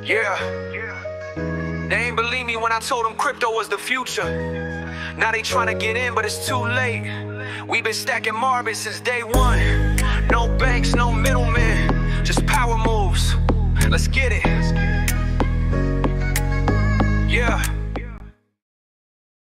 Yeah. They ain't believe me when I told them crypto was the future. Now they trying to get in, but it's too late. We been stacking Marbitz since day one. No banks, no middlemen, just power moves. Let's get it. Yeah.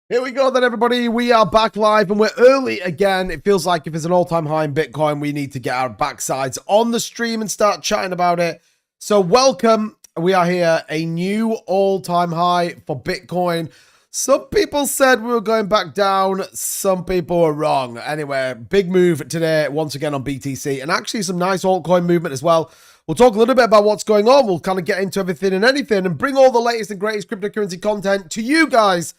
Here we go then, everybody. We are back live and we're early again. It feels like if it's an all-time high in Bitcoin, we need to get our backsides on the stream and start chatting about it. So welcome. We are here, a new all-time high for Bitcoin. Some people said we were going back down. Some people were wrong. Anyway, big move today once again on BTC, and actually some nice altcoin movement as well. We'll talk a little bit about what's going on. We'll kind of get into everything and anything and bring all the latest and greatest cryptocurrency content to you guys,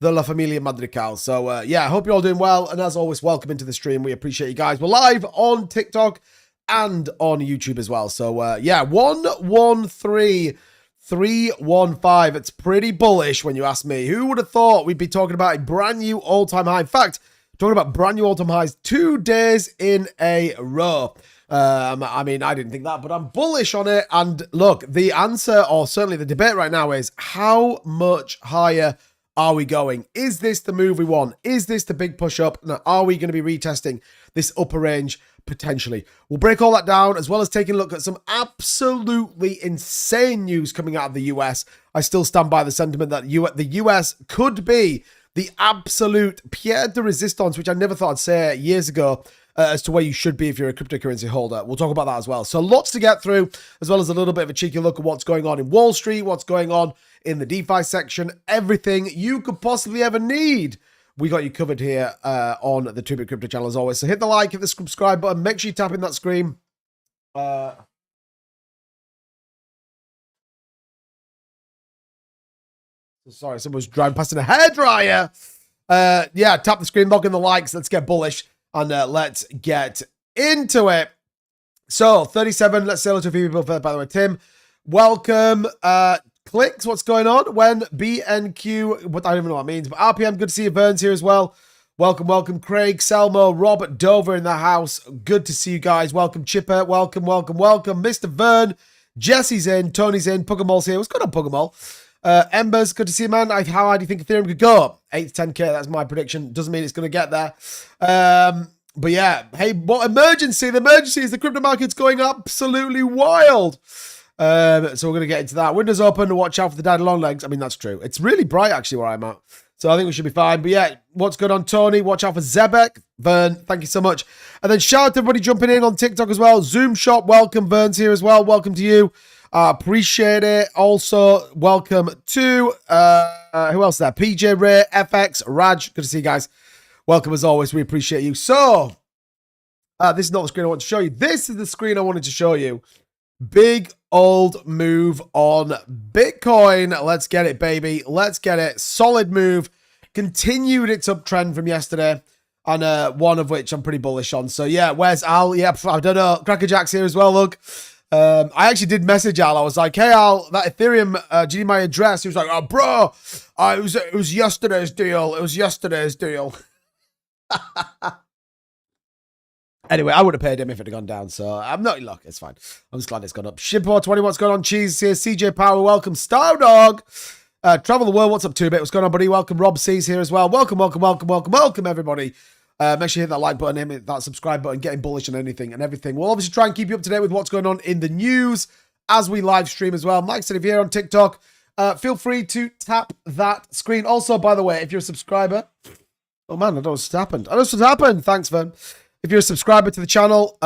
the La Familia Madrigal. So yeah, I hope you're all doing well, and as always, welcome into the stream. We appreciate you guys. We're live on TikTok and on YouTube as well. So yeah, 113,315. It's pretty bullish when you ask me. Who would have thought we'd be talking about a brand new all-time high? In fact, talking about brand new all-time highs 2 days in a row. I mean, I didn't think that, but I'm bullish on it. And look, the answer, or certainly the debate right now, is how much higher are we going? Is this the move we want? Is this the big push up? Now, are we going to be retesting this upper range? Potentially. We'll break all that down, as well as taking a look at some absolutely insane news coming out of the US. I still stand by the sentiment that the US could be the absolute pierre de resistance, which I never thought I'd say years ago, as to where you should be if you're a cryptocurrency holder. We'll talk about that as well. So lots to get through, as well as a little bit of a cheeky look at what's going on in Wall Street, what's going on in the DeFi section, everything you could possibly ever need. We got you covered here on the 2-Bit Crypto channel as always. So hit the like, hit the subscribe button. Make sure you tap in that screen. Sorry, someone's driving past in a hairdryer. Yeah, tap the screen, log in the likes. Let's get bullish and let's get into it. So 37. Let's say hello to a few people. By the way, Tim, welcome. Clicks, what's going on? When BNQ, what I don't even know what that means, but RPM, good to see you. Vern's here as well. Welcome, welcome. Craig, Selmo, Robert Dover in the house. Good to see you guys. Welcome, Chipper. Welcome, welcome, welcome. Mr. Vern, Jesse's in, Tony's in, Puggamol's here. What's going on, Puggamol? Embers, good to see you, man. How high do you think Ethereum could go? 8 to 10K, that's my prediction. Doesn't mean it's going to get there. But yeah, hey, what emergency? The emergency is the crypto market's going absolutely wild. So we're going to get into that. Windows open, watch out for the daddy long legs. I mean, that's true. It's really bright, actually, where I'm at. So I think we should be fine. But yeah, what's going on, Tony? Watch out for Zebek. Vern, thank you so much. And then shout out to everybody jumping in on TikTok as well. Zoom Shop, welcome. Vern's here as well. Welcome to you. Appreciate it. Also, welcome to, who else is there? PJ Ray, FX, Raj. Good to see you guys. Welcome as always. We appreciate you. So, this is not the screen I want to show you. This is the screen I wanted to show you. Big old move on Bitcoin. Let's get it, baby. Let's get it. Solid move. Continued its uptrend from yesterday. And one of which I'm pretty bullish on. So, yeah, where's Al? Yeah, I don't know. Crackerjack's here as well, look. I actually did message Al. I was like, hey, Al, that Ethereum, do you need my address? He was like, oh, bro, it was yesterday's deal. It was yesterday's deal. Anyway, I would have paid him if it had gone down, so I'm not, look, it's fine. I'm just glad it's gone up. Shippo20, what's going on? Cheese here. CJ Power, welcome. Star Dog. Travel the World, what's up, 2-Bit? What's going on, buddy? Welcome. Rob C's here as well. Welcome, welcome, welcome, welcome, welcome, everybody. Make sure you hit that like button, hit that subscribe button, getting bullish on anything and everything. We'll obviously try and keep you up to date with what's going on in the news as we live stream as well. Mike said, if you're here on TikTok, feel free to tap that screen. Also, by the way, if you're a subscriber, oh man, I don't know what's happened. I don't know what's happened. Thanks, Vern. If you're a subscriber to the channel,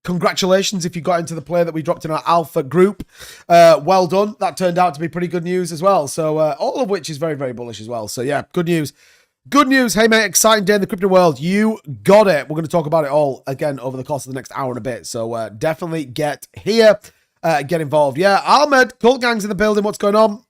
congratulations if you got into the play that we dropped in our alpha group. Well done. That turned out to be pretty good news as well. So all of which is very, very bullish as well. So yeah, good news. Good news. Hey, mate, exciting day in the crypto world. You got it. We're going to talk about it all again over the course of the next hour and a bit. So definitely get here, get involved. Yeah, Ahmed, Cult Gang's in the building. What's going on?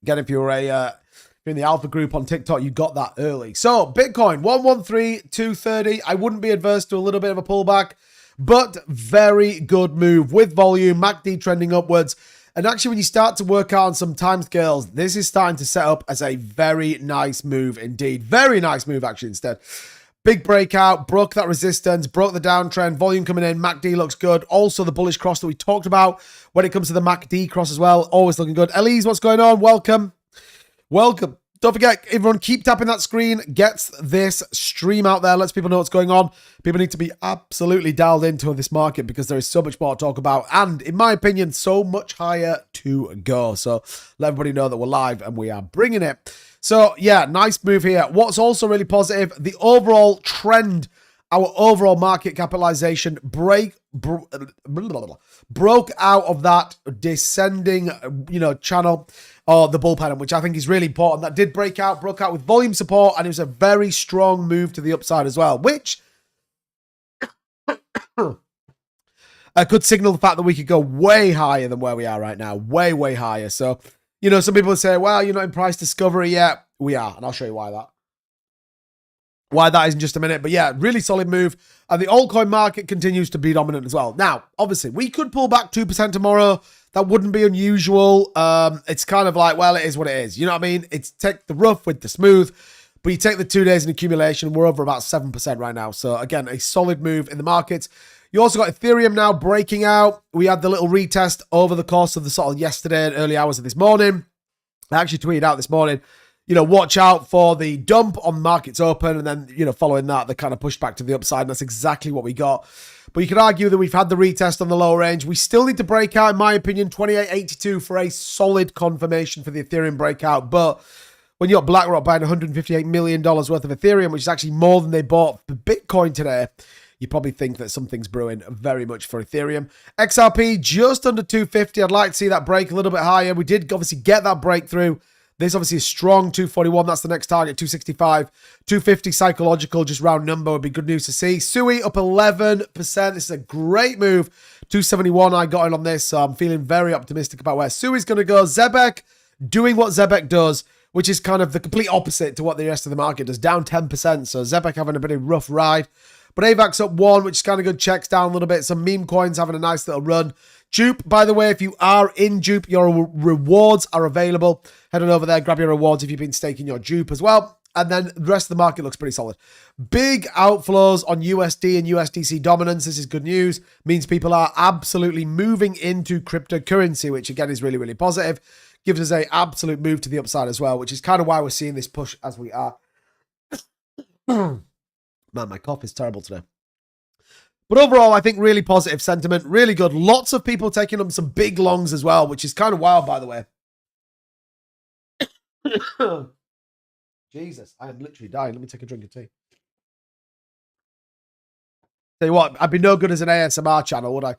Again, if you're in the alpha group on TikTok, you got that early. So Bitcoin, 113,230. I wouldn't be adverse to a little bit of a pullback, but very good move with volume, MACD trending upwards. And actually, when you start to work out on some timescales, this is starting to set up as a very nice move indeed. Very nice move, actually, instead. Big breakout, broke that resistance, broke the downtrend, volume coming in, MACD looks good. Also the bullish cross that we talked about when it comes to the MACD cross as well, always looking good. Elise, what's going on? Welcome. Welcome. Don't forget, everyone, keep tapping that screen. Get this stream out there. Lets people know what's going on. People need to be absolutely dialed into this market because there is so much more to talk about. And in my opinion, so much higher to go. So let everybody know that we're live and we are bringing it. So yeah, nice move here. What's also really positive, the overall trend, our overall market capitalization broke out of that descending, channel or the bull pattern, which I think is really important. That did broke out with volume support, and it was a very strong move to the upside as well, which could signal the fact that we could go way higher than where we are right now, way, way higher. So, some people say, well, you're not in price discovery yet. We are, and I'll show you why that is in just a minute. But yeah, really solid move. And the altcoin market continues to be dominant as well. Now, obviously, we could pull back 2% tomorrow. That wouldn't be unusual. It's kind of like, well, it is what it is. You know what I mean? It's take the rough with the smooth. But you take the 2 days in accumulation, we're over about 7% right now. So again, a solid move in the markets. You also got Ethereum now breaking out. We had the little retest over the course of the sort of yesterday and early hours of this morning. I actually tweeted out this morning, watch out for the dump on markets open. And then, following that, they kind of pushed back to the upside. And that's exactly what we got. But you could argue that we've had the retest on the lower range. We still need to break out, in my opinion, 28.82 for a solid confirmation for the Ethereum breakout. But when you got BlackRock buying $158 million worth of Ethereum, which is actually more than they bought for Bitcoin today, you probably think that something's brewing very much for Ethereum. XRP just under 250. I'd like to see that break a little bit higher. We did obviously get that breakthrough. This obviously is strong, 241. That's the next target, 265. 250 psychological, just round number would be good news to see. Sui up 11%. This is a great move. 271 I got in on this, so I'm feeling very optimistic about where Sui's going to go. Zebek doing what Zebek does, which is kind of the complete opposite to what the rest of the market does, down 10%. So Zebek having a bit of a rough ride. But AVAX up 1, which is kind of good. Checks down a little bit. Some meme coins having a nice little run. Dupe, by the way, if you are in Dupe, your rewards are available. Head on over there, grab your rewards if you've been staking your Dupe as well. And then the rest of the market looks pretty solid. Big outflows on USD and USDC dominance. This is good news. Means people are absolutely moving into cryptocurrency, which again is really, really positive. Gives us an absolute move to the upside as well, which is kind of why we're seeing this push as we are. Man, my cough is terrible today. But overall, I think really positive sentiment, really good. Lots of people taking up some big longs as well, which is kind of wild, by the way. Jesus, I am literally dying. Let me take a drink of tea. Tell you what, I'd be no good as an ASMR channel, would I?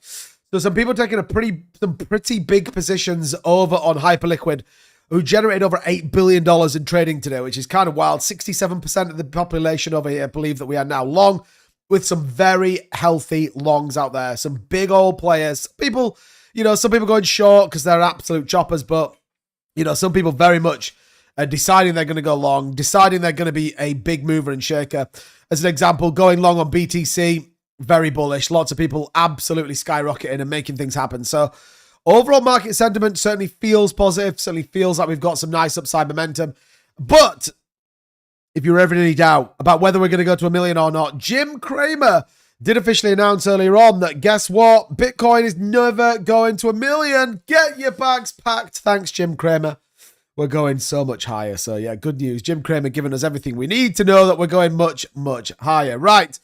So some people taking some pretty big positions over on Hyperliquid, who generated over $8 billion in trading today, which is kind of wild. 67% of the population over here believe that we are now long, with some very healthy longs out there. Some big old players. People, some people going short because they're absolute choppers, but, some people very much deciding they're going to go long, deciding they're going to be a big mover and shaker. As an example, going long on BTC, very bullish. Lots of people absolutely skyrocketing and making things happen. So overall market sentiment certainly feels positive, certainly feels like we've got some nice upside momentum. But if you're ever in any doubt about whether we're going to go to $1 million or not, Jim Cramer did officially announce earlier on that, guess what? Bitcoin is never going to $1 million. Get your bags packed. Thanks, Jim Cramer. We're going so much higher. So yeah, good news. Jim Cramer giving us everything we need to know that we're going much, much higher. Right.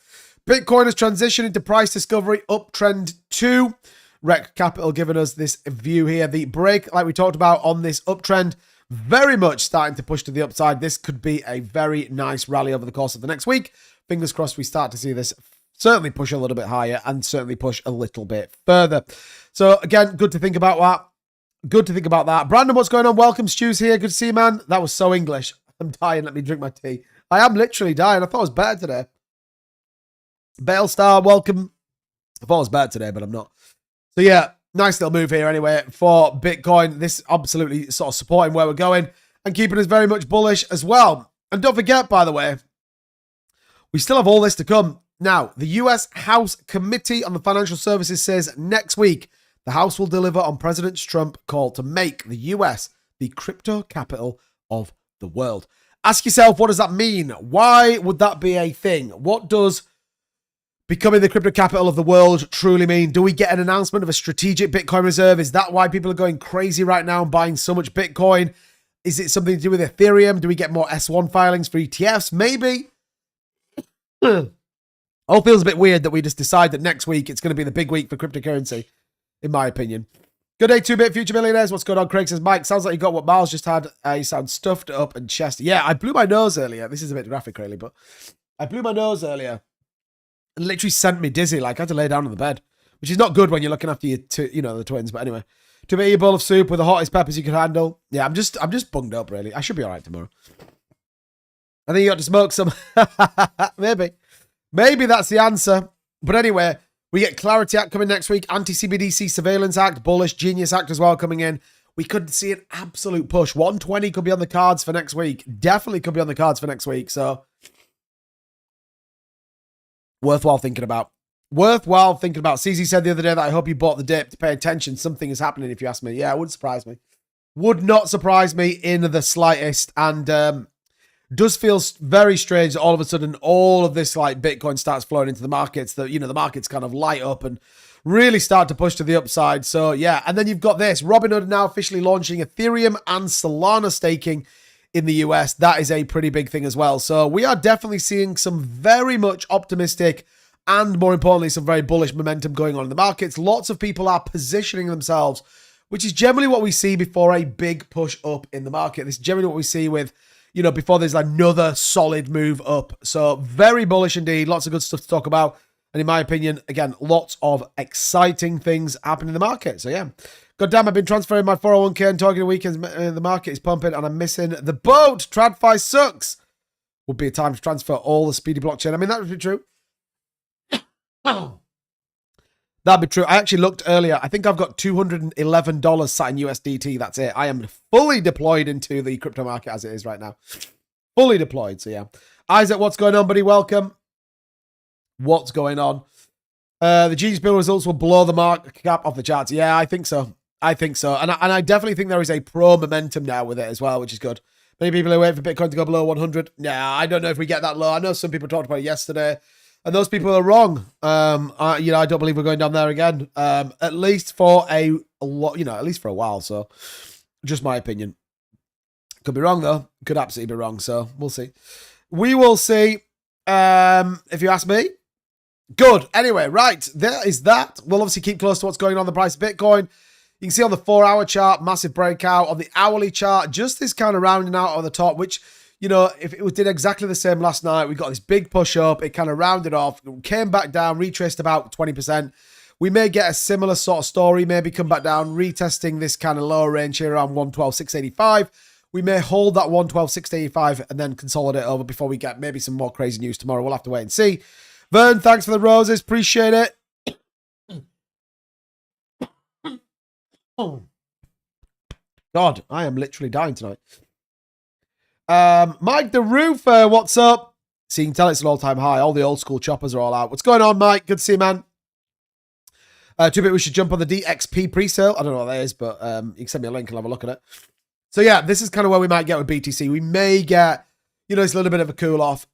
Bitcoin has transitioned into price discovery, uptrend 2. Rec Capital giving us this view here. The break, like we talked about on this uptrend, very much starting to push to the upside. This could be a very nice rally over the course of the next week. Fingers crossed we start to see this certainly push a little bit higher and certainly push a little bit further. So again, good to think about that. Good to think about that. Brandon, what's going on? Welcome. Stu's here. Good to see you, man. That was so English. I'm dying. Let me drink my tea. I am literally dying. I thought I was better today. Bale Star, welcome. I thought I was better today, but I'm not. So yeah, nice little move here anyway for Bitcoin. This absolutely sort of supporting where we're going and keeping us very much bullish as well. And don't forget, by the way, we still have all this to come. Now, the US House Committee on the Financial Services says next week, the House will deliver on President Trump's call to make the US the crypto capital of the world. Ask yourself, what does that mean? Why would that be a thing? What does becoming the crypto capital of the world truly mean? Do we get an announcement of a strategic Bitcoin reserve? Is that why people are going crazy right now and buying so much Bitcoin? Is it something to do with Ethereum? Do we get more S1 filings for ETFs? Maybe. All feels a bit weird that we just decide that next week it's going to be the big week for cryptocurrency, in my opinion. Good day, 2-bit future millionaires. What's going on? Craig says, Mike, sounds like you got what Miles just had. You sound stuffed up and chesty. Yeah, I blew my nose earlier. This is a bit graphic, really, but I blew my nose earlier and literally sent me dizzy. Like, I had to lay down on the bed, which is not good when you're looking after the twins. But anyway, 2-bit, eat a bowl of soup with the hottest peppers you can handle. Yeah, I'm just bunged up, really. I should be all right tomorrow. I think you got to smoke some. Maybe that's the answer. But anyway, we get Clarity Act coming next week. Anti-CBDC Surveillance Act. Bullish Genius Act as well coming in. We could see an absolute push. 120 could be on the cards for next week. Definitely could be on the cards for next week. So, worthwhile thinking about. CZ said the other day that I hope you bought the dip to pay attention. Something is happening if you ask me. Yeah, it wouldn't surprise me. Would not surprise me in the slightest. And does feel very strange that all of a sudden all of this like Bitcoin starts flowing into the markets, that, the markets kind of light up and really start to push to the upside. So yeah, and then you've got this. Robinhood now officially launching Ethereum and Solana staking in the US. That is a pretty big thing as well. So we are definitely seeing some very much optimistic and, more importantly, some very bullish momentum going on in the markets. Lots of people are positioning themselves, which is generally what we see before a big push up in the market. This is generally what we see with, before there's another solid move up. So very bullish indeed. Lots of good stuff to talk about. And in my opinion, again, lots of exciting things happening in the market. So yeah, God damn, I've been transferring my 401k and talking to weekends. The market is pumping and I'm missing the boat. TradFi sucks. Would be a time to transfer all the speedy blockchain. I mean, that would be true. That'd be true. I actually looked earlier. I think I've got $211 sat in USDT. That's it. I am fully deployed into the crypto market as it is right now. Fully deployed. So yeah. Isaac, what's going on, buddy? Welcome. What's going on? The Genius Bill results will blow the market cap off the charts. Yeah, I think so. And I definitely think there is a pro momentum now with it as well, which is good. Many people are waiting for Bitcoin to go below 100. Yeah, I don't know if we get that low. I know some people talked about it yesterday. And those people are wrong. I don't believe we're going down there again. At least for a while. So, just my opinion. Could be wrong though. Could absolutely be wrong. So we'll see. We will see. If you ask me. Good. Anyway, right. There is that. We'll obviously keep close to what's going on in the price of Bitcoin. You can see on the 4-hour chart, massive breakout. On the hourly chart, just this kind of rounding out on the top, which, if it did exactly the same last night, we got this big push up, it kind of rounded off, came back down, retraced about 20%. We may get a similar sort of story, maybe come back down, retesting this kind of lower range here around 112,685. We may hold that 112,685 and then consolidate over before we get maybe some more crazy news tomorrow. We'll have to wait and see. Vern, thanks for the roses. Appreciate it. God, I am literally dying tonight. Mike the Roofer, what's up? So you can tell it's an all-time high. All the old school choppers are all out. What's going on, Mike? Good to see you, man. 2-bit, we should jump on the DXP pre-sale. I don't know what that is, but you can send me a link and I'll have a look at it. So yeah, this is kind of where we might get with BTC. We may get, it's a little bit of a cool-off,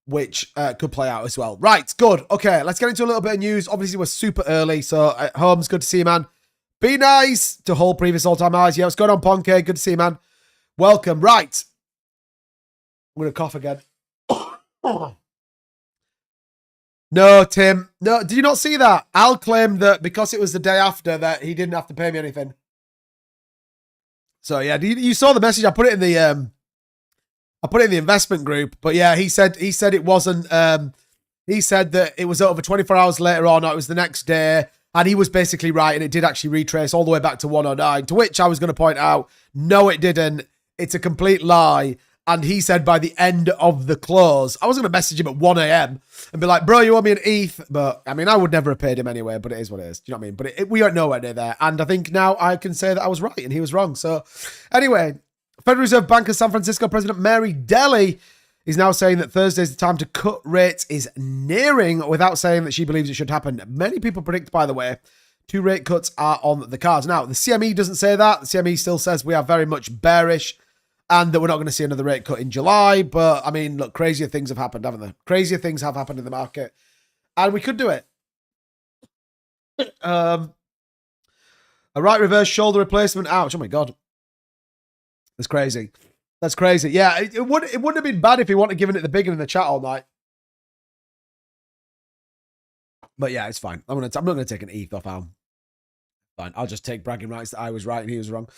which could play out as well. Right, good. Okay, let's get into a little bit of news. Obviously, we're super early, so Holmes, good to see you, man. Be nice to hold previous all-time highs. Yeah, what's going on, Ponke? Good to see you, man. Welcome. Right. I'm going to cough again. No, Tim. No, did you not see that? Al claimed that because it was the day after that he didn't have to pay me anything. So yeah, you saw the message. I put it in the investment group. But yeah, he said it wasn't. He said that it was over 24 hours later on, or it was the next day, and he was basically right, and it did actually retrace all the way back to 109. To which I was going to point out, no, it didn't. It's a complete lie. And he said by the end of the close, I was going to message him at 1 a.m. and be like, bro, you owe me an ETH. But I mean, I would never have paid him anyway, but it is what it is. Do you know what I mean? But we aren't nowhere near there. And I think now I can say that I was right and he was wrong. So anyway, Federal Reserve Bank of San Francisco President Mary Daly is now saying that Thursday's the time to cut rates is nearing, without saying that she believes it should happen. Many people predict, by the way, 2 rate cuts are on the cards. Now, the CME doesn't say that. The CME still says we are very much bearish. and that we're not going to see another rate cut in July. But, I mean, look, crazier things have happened, haven't they? Crazier things have happened in the market, and we could do it. A right reverse shoulder replacement. Ouch. Oh, my God. That's crazy. That's crazy. Yeah, it wouldn't have been bad if he wouldn't have given it the big one in the chat all night. But yeah, it's fine. I'm not going to take an ETH off Al. Fine. I'll just take bragging rights that I was right and he was wrong.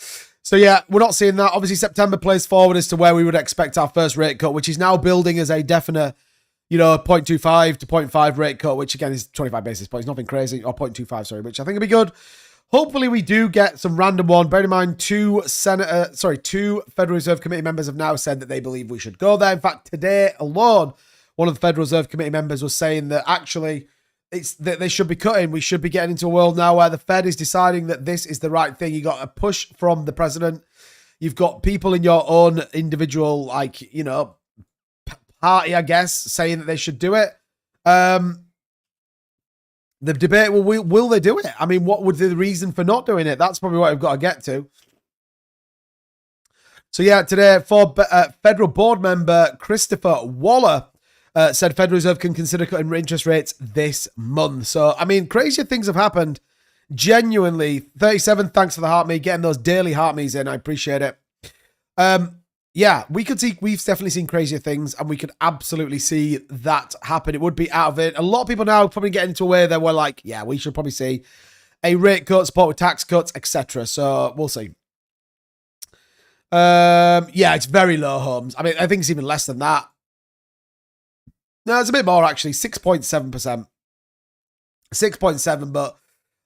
So yeah, we're not seeing that. Obviously, September plays forward as to where we would expect our first rate cut, which is now building as a definite, 0.25 to 0.5 rate cut, which again is 25 basis points. Nothing crazy. Or 0.25, sorry, which I think will be good. Hopefully we do get some random one. Bear in mind, two Federal Reserve Committee members have now said that they believe we should go there. In fact, today alone, one of the Federal Reserve Committee members was saying that actually that they should be cutting. We should be getting into a world now where the Fed is deciding that this is the right thing. You got a push from the president. You've got people in your own individual, party, I guess, saying that they should do it. The debate, will they do it? I mean, what would the reason for not doing it? That's probably what I've got to get to. So yeah, today, for federal board member Christopher Waller said Federal Reserve can consider cutting interest rates this month. So, I mean, crazier things have happened. Genuinely, 37, thanks for the heart me, getting those daily heart me's in. I appreciate it. Yeah, we've definitely seen crazier things, and we could absolutely see that happen. It would be out of it. A lot of people now probably getting into a way that we're like, yeah, we should probably see a rate cut, support with tax cuts, etc. So we'll see. Yeah, it's very low, Holmes. I mean, I think it's even less than that. No, it's a bit more actually, 6.7%. 6.7, but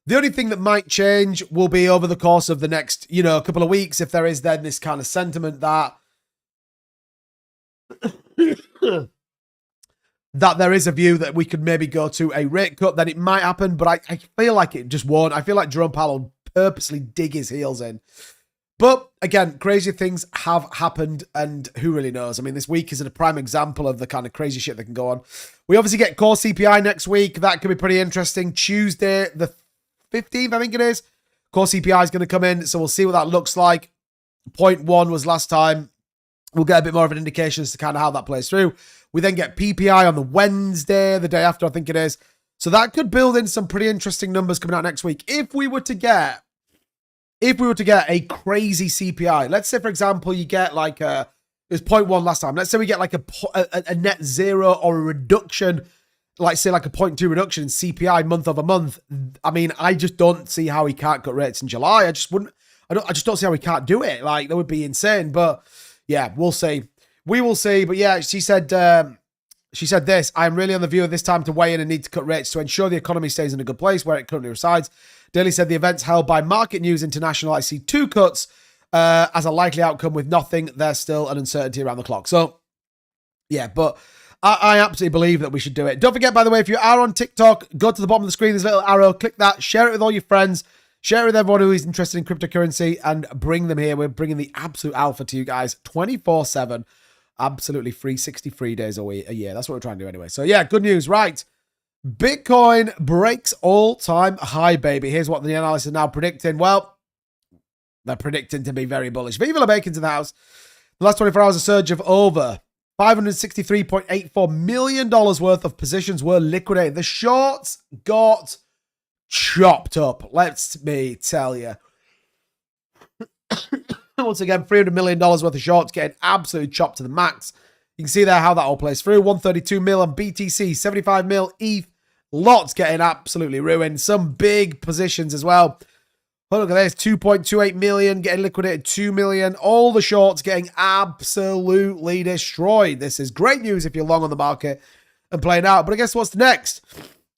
the only thing that might change will be over the course of the next, couple of weeks, if there is then this kind of sentiment that that there is a view that we could maybe go to a rate cut, then it might happen, but I feel like it just won't. I feel like Jerome Powell will purposely dig his heels in. But again, crazy things have happened, and who really knows? I mean, this week is a prime example of the kind of crazy shit that can go on. We obviously get core CPI next week. That could be pretty interesting. Tuesday, the 15th, I think it is. Core CPI is going to come in, so we'll see what that looks like. 0.1 was last time. We'll get a bit more of an indication as to kind of how that plays through. We then get PPI on the Wednesday, the day after, I think it is. So that could build in some pretty interesting numbers coming out next week. If we were to get a crazy CPI, let's say, for example, you get it was 0.1 last time. Let's say we get a net zero or a reduction, say a 0.2 reduction in CPI month over month. I mean, I just don't see how he can't cut rates in July. I just don't see how he can't do it. That would be insane. But yeah, we'll see. We will see. But yeah, she said this: I am really on the view of this time to weigh in and need to cut rates to ensure the economy stays in a good place where it currently resides. Daly said the events held by Market News International, I see 2 cuts as a likely outcome with nothing. There's still an uncertainty around the clock. So yeah, but I absolutely believe that we should do it. Don't forget, by the way, if you are on TikTok, go to the bottom of the screen. There's a little arrow. Click that. Share it with all your friends. Share it with everyone who is interested in cryptocurrency and bring them here. We're bringing the absolute alpha to you guys 24/7. Absolutely free, 63 days a year. That's what we're trying to do anyway. So yeah, good news. Right. Bitcoin breaks all-time high, baby. Here's what the analysts are now predicting. Well, they're predicting to be very bullish. Viva la Bacon's in the house. The last 24 hours, a surge of over $563.84 million worth of positions were liquidated. The shorts got chopped up. Let me tell you. Once again, $300 million worth of shorts getting absolutely chopped to the max. You can see there how that all plays through. 132 mil on BTC, 75 mil ETH. Lots getting absolutely ruined. Some big positions as well. Oh, look at this. 2.28 million getting liquidated. 2 million. All the shorts getting absolutely destroyed. This is great news if you're long on the market and playing out. But I guess what's next?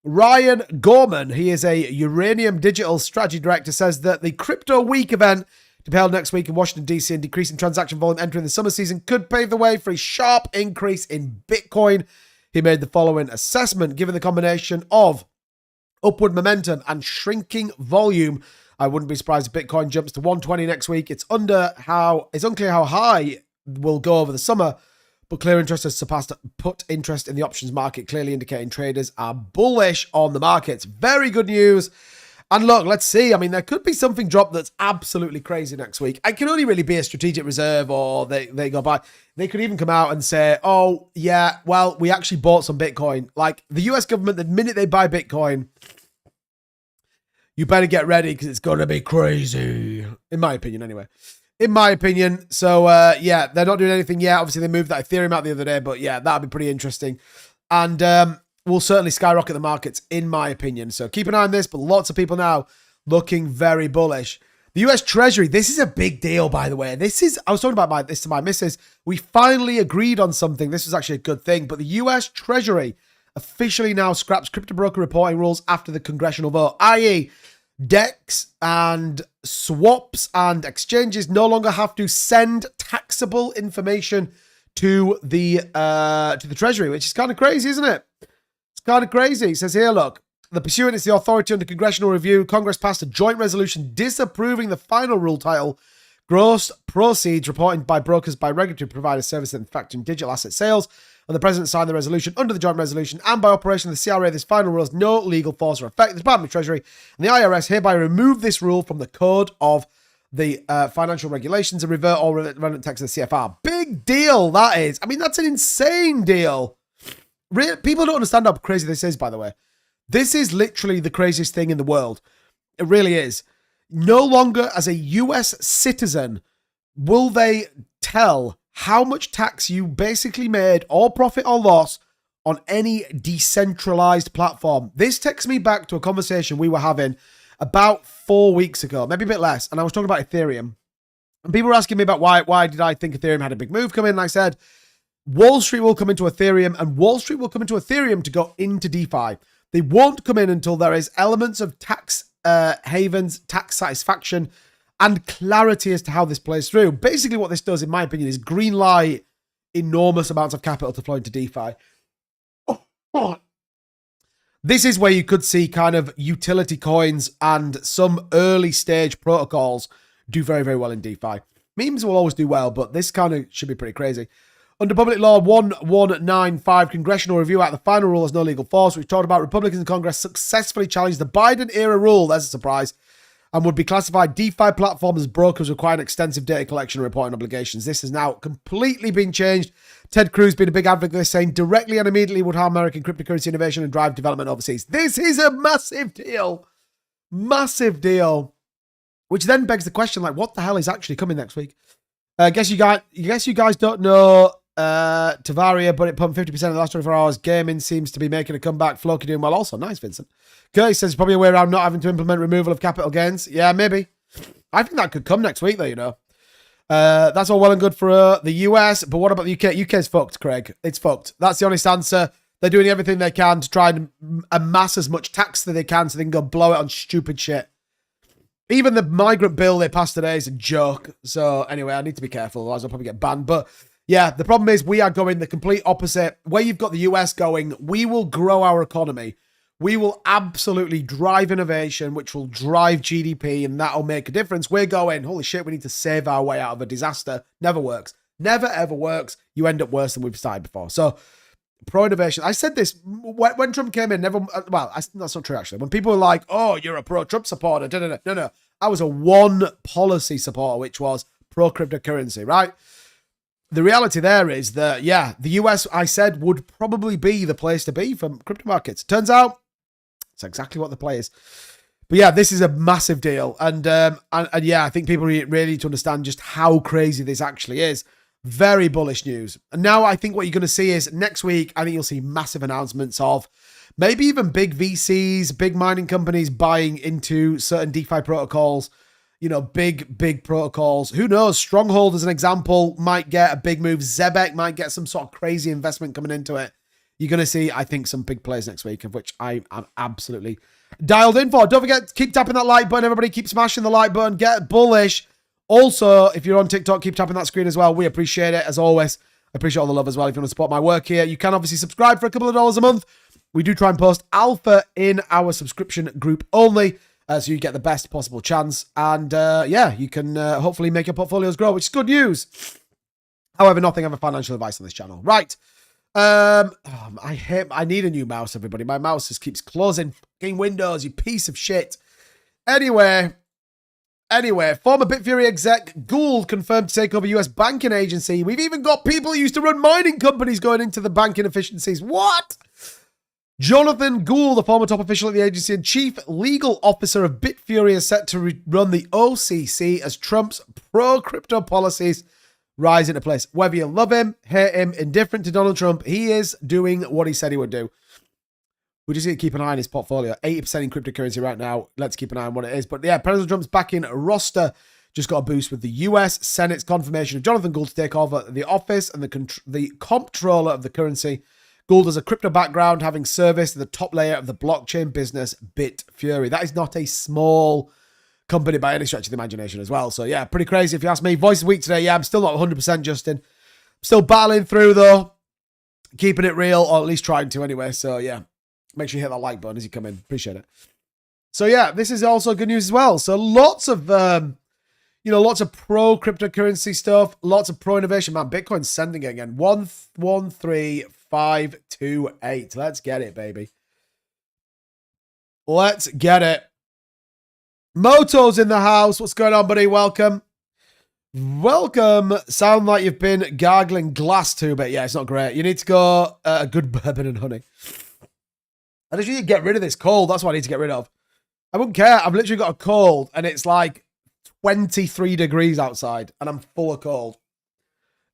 Ryan Gorman, he is a Uranium Digital Strategy Director, says that the Crypto Week event to be held next week in Washington, D.C. and decreasing transaction volume entering the summer season could pave the way for a sharp increase in Bitcoin. He made the following assessment: given the combination of upward momentum and shrinking volume, I wouldn't be surprised if Bitcoin jumps to 120 next week. It's unclear how high will go over the summer, but clear interest has surpassed put interest in the options market, clearly indicating traders are bullish on the markets. Very good news. And look, let's see. I mean, there could be something dropped that's absolutely crazy next week. It can only really be a strategic reserve, or they go by. They could even come out and say, oh, yeah, well, we actually bought some Bitcoin. Like the US government, the minute they buy Bitcoin, you better get ready because it's going to be crazy. In my opinion, anyway. In my opinion. So, yeah, they're not doing anything yet. Obviously, they moved that Ethereum out the other day, but yeah, that'd be pretty interesting. And, will certainly skyrocket the markets, in my opinion. So keep an eye on this, but lots of people now looking very bullish. The US Treasury, this is a big deal, by the way. I was talking about this to my missus. We finally agreed on something. This was actually a good thing, but the US Treasury officially now scraps crypto broker reporting rules after the congressional vote, i.e. DEX and swaps and exchanges no longer have to send taxable information to the Treasury, which is kind of crazy, isn't it? Kind of crazy. It says here, look, the pursuant is the authority under congressional review. Congress passed a joint resolution disapproving the final rule title, gross proceeds reported by brokers by regulatory providers servicing and factoring digital asset sales. And the president signed the resolution under the joint resolution, and by operation of the CRA, this final rule has no legal force or effect. The Department of Treasury and the IRS hereby remove this rule from the code of the financial regulations and revert all relevant text of the CFR. Big deal, that is. I mean, that's an insane deal. People don't understand how crazy this is, by the way. This is literally the craziest thing in the world. It really is. No longer, as a US citizen, will they tell how much tax you basically made, or profit or loss, on any decentralized platform. This takes me back to a conversation we were having about 4 weeks ago, maybe a bit less, and I was talking about Ethereum. And people were asking me about why did I think Ethereum had a big move come in, and I said, Wall Street will come into Ethereum, and Wall Street will come into Ethereum to go into DeFi. They won't come in until there is elements of tax havens, tax satisfaction, and clarity as to how this plays through. Basically, what this does, in my opinion, is green light enormous amounts of capital to flow into DeFi. This is where you could see kind of utility coins and some early stage protocols do very, very well in DeFi. Memes will always do well, but this kind of should be pretty crazy. Under Public Law 1195, congressional review out, the final rule has no legal force. We've talked about Republicans in Congress successfully challenged the Biden-era rule, there's a surprise, and would be classified DeFi platforms as brokers requiring extensive data collection and reporting obligations. This has now completely been changed. Ted Cruz been a big advocate of this, saying directly and immediately would harm American cryptocurrency innovation and drive development overseas. This is a massive deal. Massive deal. Which then begs the question, like, what the hell is actually coming next week? I guess you guys don't know Tavaria, but it pumped 50% in the last 24 hours. Gaming seems to be making a comeback. Floki doing well also. Nice, Vincent. Curtis says probably a way around not having to implement removal of capital gains. Yeah, maybe. I think that could come next week, though, you know. That's all well and good for the US, but what about the UK? UK's fucked, Craig. It's fucked. That's the honest answer. They're doing everything they can to try and amass as much tax that they can so they can go blow it on stupid shit. Even the migrant bill they passed today is a joke. So anyway, I need to be careful, otherwise I'll probably get banned. But yeah, the problem is we are going the complete opposite. Where you've got the US going, we will grow our economy. We will absolutely drive innovation, which will drive GDP, and that'll make a difference. We're going, holy shit, we need to save our way out of a disaster. Never works. Never, ever works. You end up worse than we've started before. So pro-innovation. I said this when Trump came in. That's not true, actually. When people were like, oh, you're a pro-Trump supporter. No. I was a one policy supporter, which was pro-cryptocurrency, right? The reality there is that, yeah, the US, I said, would probably be the place to be for crypto markets. Turns out, it's exactly what the play is. But yeah, this is a massive deal. And yeah, I think people really need to understand just how crazy this actually is. Very bullish news. And now I think what you're going to see is next week, I think you'll see massive announcements of maybe even big VCs, big mining companies buying into certain DeFi protocols, you know, big protocols. Who knows? Stronghold, as an example, might get a big move. Zebek might get some sort of crazy investment coming into it. You're going to see, I think, some big plays next week, of which I am absolutely dialed in for. Don't forget, keep tapping that like button. Everybody keep smashing the like button. Get bullish. Also, if you're on TikTok, keep tapping that screen as well. We appreciate it, as always. I appreciate all the love as well. If you want to support my work here, you can obviously subscribe for a couple of dollars a month. We do try and post alpha in our subscription group only, so you get the best possible chance. And yeah, you can hopefully make your portfolios grow, which is good news. However, nothing of a financial advice on this channel. Right. I need a new mouse, everybody. My mouse just keeps closing fucking windows, you piece of shit. Anyway, former Bitfury exec Gould confirmed to take over US banking agency. We've even got people who used to run mining companies going into the banking efficiencies. What? Jonathan Gould, the former top official at the agency and chief legal officer of Bitfury, is set to run the OCC as Trump's pro-crypto policies rise into place. Whether you love him, hate him, indifferent to Donald Trump, he is doing what he said he would do. We just need to keep an eye on his portfolio. 80% in cryptocurrency right now. Let's keep an eye on what it is. But yeah, President Trump's backing roster just got a boost with the US Senate's confirmation of Jonathan Gould to take over the office and the comptroller of the currency. Gould has a crypto background, having serviced the top layer of the blockchain business Bitfury. That is not a small company by any stretch of the imagination as well. So yeah, pretty crazy if you ask me. Voice of the week today. Yeah, I'm still not 100%, Justin. Still battling through though. Keeping it real, or at least trying to anyway. So yeah. Make sure you hit that like button as you come in. Appreciate it. So yeah, this is also good news as well. So lots of, lots of pro cryptocurrency stuff, lots of pro innovation. Man, Bitcoin's sending it again. 113,528. Let's get it, baby. Let's get it. Moto's in the house. What's going on, buddy? Welcome. Welcome. Sound like you've been gargling glass too, but yeah, it's not great. You need to go a good bourbon and honey. I just need to get rid of this cold. That's what I need to get rid of. I wouldn't care. I've literally got a cold and it's like 23 degrees outside and I'm full of cold.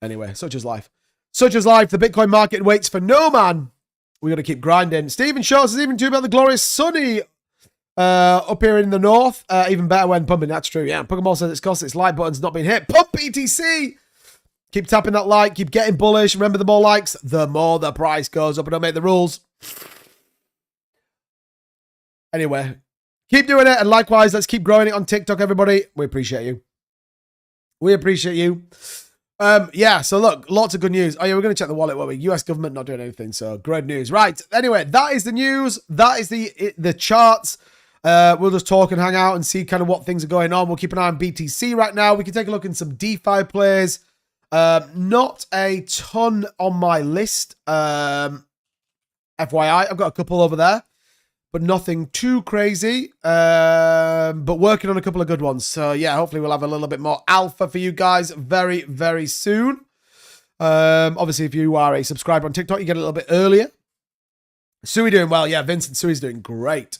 Anyway, such is life. Such is life. The Bitcoin market waits for no man. We got to keep grinding. Stephen Shorts is even too about the glorious sunny up here in the north. Even better when pumping. That's true. Yeah. Pokemon says it's because its like button's not been hit. Pump ETC. Keep tapping that like. Keep getting bullish. Remember, the more likes, the more the price goes up. And don't make the rules. Anyway, keep doing it. And likewise, let's keep growing it on TikTok, everybody. We appreciate you. We appreciate you. Yeah, so look, lots of good news. Oh, yeah, we're going to check the wallet, won't we? US government not doing anything, so great news. Right, anyway, that is the news. That is the charts. We'll just talk and hang out and see kind of what things are going on. We'll keep an eye on BTC right now. We can take a look in some DeFi plays. Not a ton on my list. FYI, I've got a couple over there. But nothing too crazy, but working on a couple of good ones. So yeah, hopefully we'll have a little bit more alpha for you guys very, very soon. Obviously, if you are a subscriber on TikTok, you get a little bit earlier. Sui doing well. Yeah, Vincent Sui's doing great.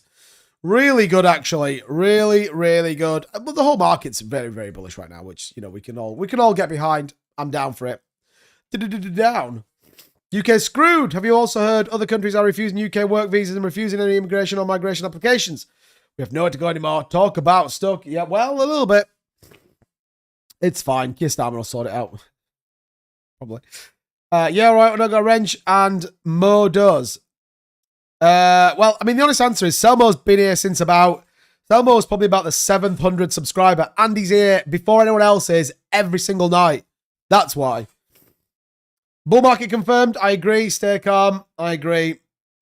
Really good, actually. Really, really good. But the whole market's very, very bullish right now, which, we can all get behind. I'm down for it. Down. UK screwed. Have you also heard other countries are refusing UK work visas and refusing any immigration or migration applications? We have nowhere to go anymore. Talk about stuck. Yeah, well, a little bit. It's fine. Keir Starmer will sort it out. Probably. Yeah, right. I've got a wrench and Mo does. Well, I mean, the honest answer is Selmo's been here since Selmo's probably about the 700 subscriber. And he's here before anyone else is every single night. That's why. Bull market confirmed. I agree. Stay calm. I agree.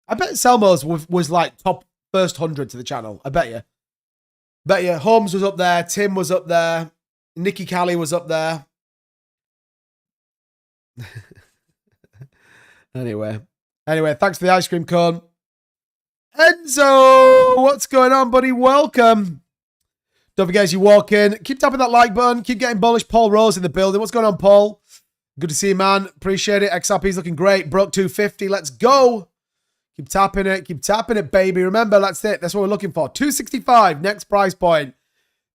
I bet Selmo's was like top first 100 to the channel. I bet you. Holmes was up there. Tim was up there. Nikki Callie was up there. Anyway, thanks for the ice cream cone. Enzo, what's going on, buddy? Welcome. Don't forget as you walk in, keep tapping that like button. Keep getting bullish. Paul Rose in the building. What's going on, Paul? Good to see you, man. Appreciate it. XRP's looking great. Broke 250. Let's go. Keep tapping it. Keep tapping it, baby. Remember, that's it. That's what we're looking for. 265. Next price point.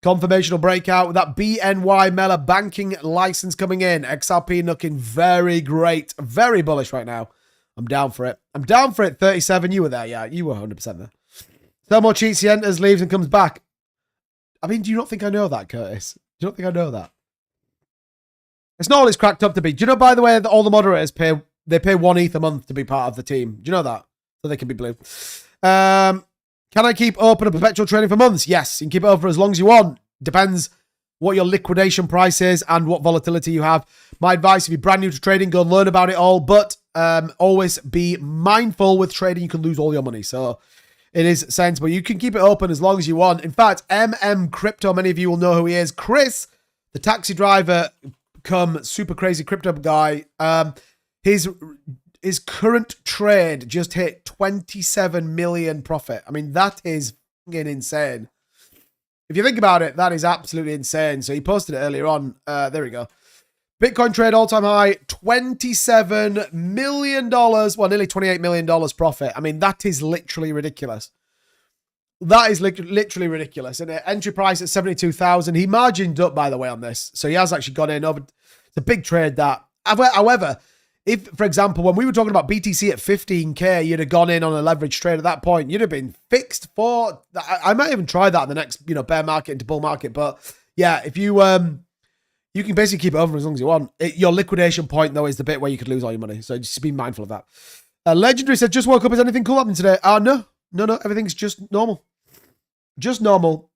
Confirmational breakout with that BNY Mellor banking license coming in. XRP looking very great. Very bullish right now. I'm down for it. 37. You were there. Yeah, you were 100% there. Thermo cheats, he enters, leaves, and comes back. I mean, do you not think I know that, Curtis? Do you not think I know that? It's not all it's cracked up to be. Do you know, by the way, that all the moderators pay 1 ETH a month to be part of the team? Do you know that? So they can be blue. Can I keep open a perpetual trading for months? Yes, you can keep it open for as long as you want. Depends what your liquidation price is and what volatility you have. My advice, if you're brand new to trading, go and learn about it all. But always be mindful with trading. You can lose all your money. So it is sensible. You can keep it open as long as you want. In fact, Crypto, many of you will know who he is. Chris, the taxi driver, come super crazy crypto guy. His current trade just hit 27 million profit. I mean, that is fucking insane. If you think about it, that is absolutely insane. So he posted it earlier on. There we go. Bitcoin trade all-time high, $27 million. Well, nearly $28 million profit. I mean, that is literally ridiculous. That is literally ridiculous. And entry price at 72,000. He margined up, by the way, on this. So he has actually gone in over. It's a big trade, that. However, if, for example, when we were talking about BTC at 15K, you'd have gone in on a leverage trade at that point, you'd have been fixed for. I might even try that in the next, bear market into bull market. But yeah, if you you can basically keep it over as long as you want. Your liquidation point, though, is the bit where you could lose all your money. So just be mindful of that. Legendary said, just woke up. Is anything cool happening today? No. Everything's just normal. Just normal.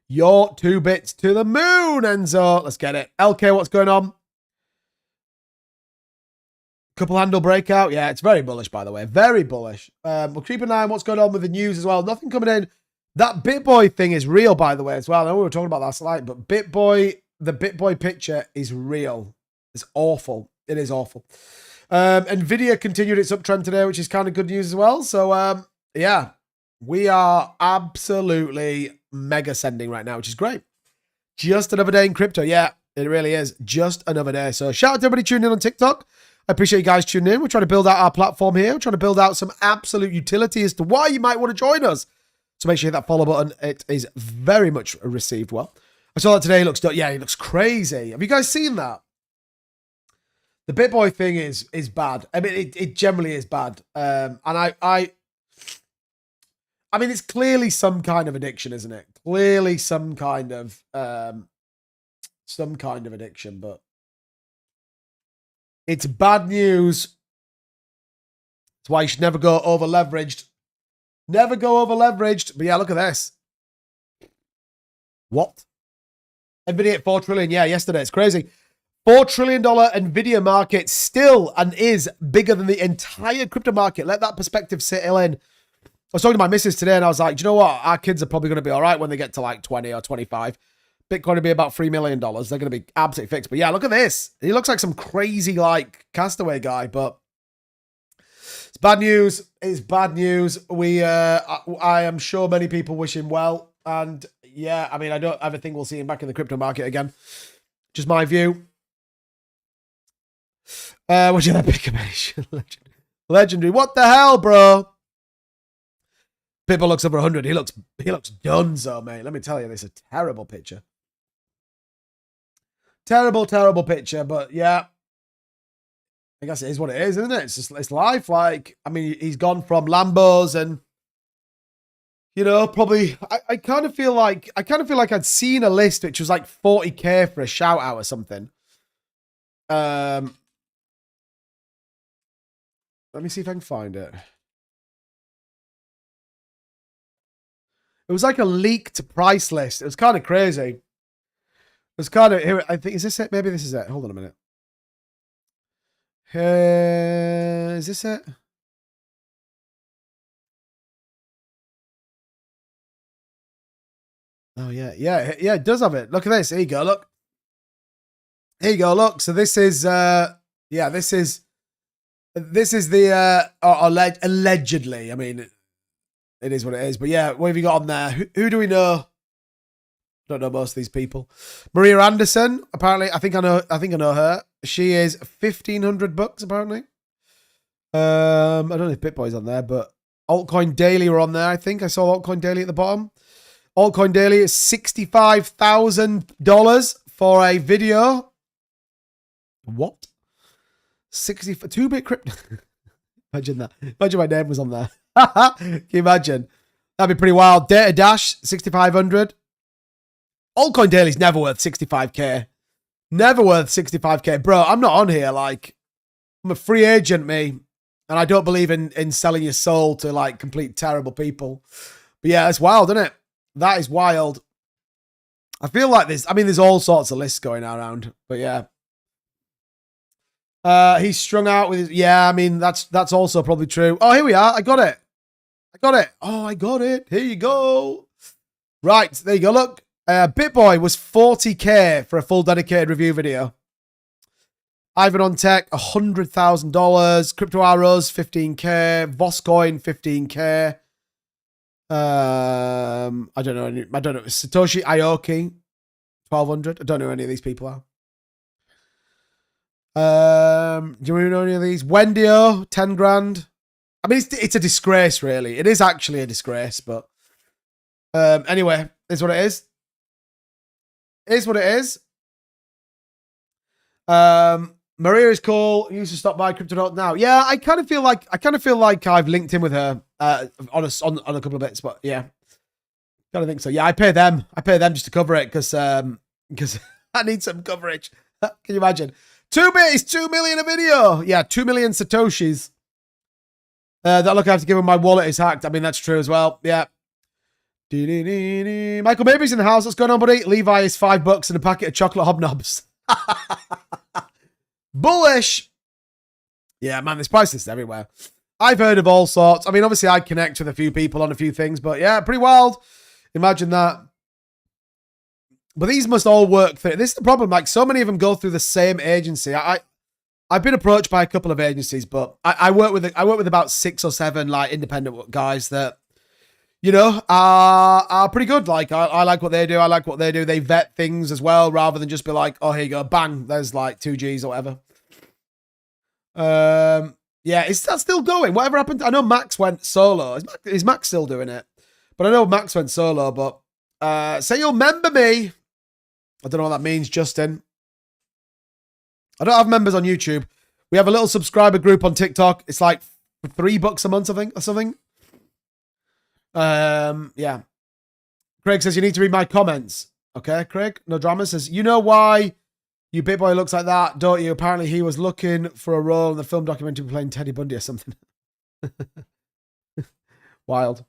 Your 2 bits to the moon, Enzo. Let's get it. LK, what's going on? Couple handle breakout. Yeah, it's very bullish, by the way. Very bullish. We'll keep an eye on what's going on with the news as well. Nothing coming in. That BitBoy thing is real, by the way, as well. I know we were talking about last night, but BitBoy, the BitBoy picture is real. It's awful. It is awful. Nvidia continued its uptrend today, which is kind of good news as well. So, yeah, we are absolutely mega sending right now, which is great. Just another day in crypto. Yeah, it really is. Just another day. So shout out to everybody tuning in on TikTok. I appreciate you guys tuning in. We're trying to build out our platform here. We're trying to build out some absolute utility as to why you might want to join us. So make sure you hit that follow button. It is very much received well. I saw that today. He looks crazy. Have you guys seen that? The BitBoy thing is bad. I mean, it generally is bad. And I mean, it's clearly some kind of addiction, isn't it? Clearly some kind of addiction, but it's bad news. That's why you should never go over leveraged. Never go over leveraged. But yeah, look at this. What? Nvidia at 4 trillion. Yeah, yesterday. It's crazy. $4 trillion Nvidia market still and is bigger than the entire crypto market. Let that perspective settle in. I was talking to my missus today and I was like, do you know what? Our kids are probably going to be all right when they get to like 20 or 25. Bitcoin will be about $3 million. They're going to be absolutely fixed. But yeah, look at this. He looks like some crazy like castaway guy, but it's bad news. It's bad news. I am sure many people wish him well. And yeah, I mean, I don't ever think we'll see him back in the crypto market again. Just my view. What's your epic amazing? Legendary. What the hell, bro? Pitbull looks over 100. He looks donezo, mate. Let me tell you, this is a terrible picture. Terrible picture, but yeah. I guess it is what it is, isn't it? It's life. Like, I mean, he's gone from Lambos and, probably, I kind of feel like I'd seen a list which was like 40K for a shout out or something. Let me see if I can find it. It was like a leaked price list. It was kind of crazy. It was kind of, here, I think, is this it? Maybe this is it. Hold on a minute. Is this it? Oh, yeah. Yeah, it does have it. Look at this. Here you go. Look. Here you go. Look. So this is, this is the, allegedly, I mean, it is what it is. But yeah, what have you got on there? Who do we know? Don't know most of these people. Maria Anderson, apparently, I think I know her. She is $1,500 apparently. I don't know if BitBoy's on there, but Altcoin Daily were on there. I think I saw Altcoin Daily at the bottom. Altcoin Daily is $65,000 for a video. What? 2-bit crypto. Imagine that. Imagine my name was on there. Can you imagine? That'd be pretty wild. Data Dash, 6,500. Altcoin Daily's never worth 65K. Never worth 65K. Bro, I'm not on here. Like, I'm a free agent, me. And I don't believe in selling your soul to, like, complete terrible people. But yeah, it's wild, isn't it? That is wild. I feel like there's all sorts of lists going around. But yeah. He's strung out with his, yeah, I mean, that's also probably true. Oh, here we are. I got it. Oh, I got it. Here you go. Right, there you go. Look, BitBoy was 40K for a full dedicated review video. Ivan on Tech, $100,000. Crypto Arrows, 15K. Voscoin, 15K. I don't know. I don't know. Satoshi Aoki, 1,200. I don't know who any of these people are. Do you know any of these? Wendio, 10 grand. I mean, it's a disgrace, really. It is actually a disgrace, but anyway, it's what it is. Is what it is. Maria is cool. Used to stop by crypto now. Yeah, I kind of feel like I've linked in with her on a couple of bits, but yeah, kind of think so. Yeah, I pay them just to cover it because I need some coverage. Can you imagine? 2 million a video. Yeah, 2 million satoshis. That look, I have to give him my wallet is hacked. I mean, that's true as well. Yeah. Michael Mabry's in the house. What's going on, buddy? Levi is $5 and a packet of chocolate hobnobs. Bullish. Yeah, man, there's prices everywhere. I've heard of all sorts. I mean, obviously, I connect with a few people on a few things, but yeah, pretty wild. Imagine that. But these must all work through. This is the problem. Like, so many of them go through the same agency. I've been approached by a couple of agencies, but I work with about 6 or 7 like independent guys that, you know, are pretty good. Like, I like what they do. I like what they do. They vet things as well, rather than just be like, oh, here you go, bang, there's like 2 Gs or whatever. Yeah, is that still going? Whatever happened? I know Max went solo. Is Max still doing it? But I know Max went solo, but say you'll remember me. I don't know what that means, Justin. I don't have members on YouTube. We have a little subscriber group on TikTok. It's like $3 a month, I think, or something. Yeah. Craig says you need to read my comments. Okay, Craig. No drama. Says, you know why you BitBoy looks like that, don't you? Apparently he was looking for a role in the film documentary playing Teddy Bundy or something. Wild.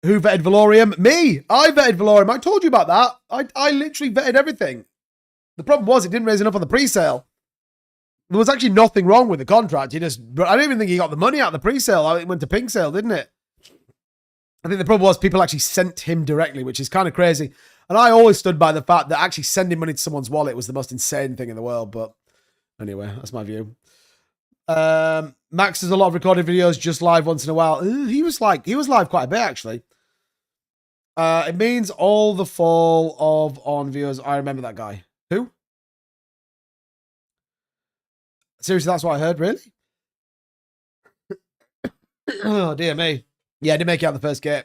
Who vetted Valorium? Me. I vetted Valorium. I told you about that. I literally vetted everything. The problem was it didn't raise enough on the pre-sale. There was actually nothing wrong with the contract. I don't even think he got the money out of the pre-sale. It went to pink sale, didn't it? I think the problem was people actually sent him directly, which is kind of crazy. And I always stood by the fact that actually sending money to someone's wallet was the most insane thing in the world. But anyway, that's my view. Max does a lot of recorded videos, just live once in a while. He was live quite a bit, actually. It means all the fall of on viewers. I remember that guy. Who? Seriously, that's what I heard, really? Oh, dear me. Yeah, I didn't make it out the first gate.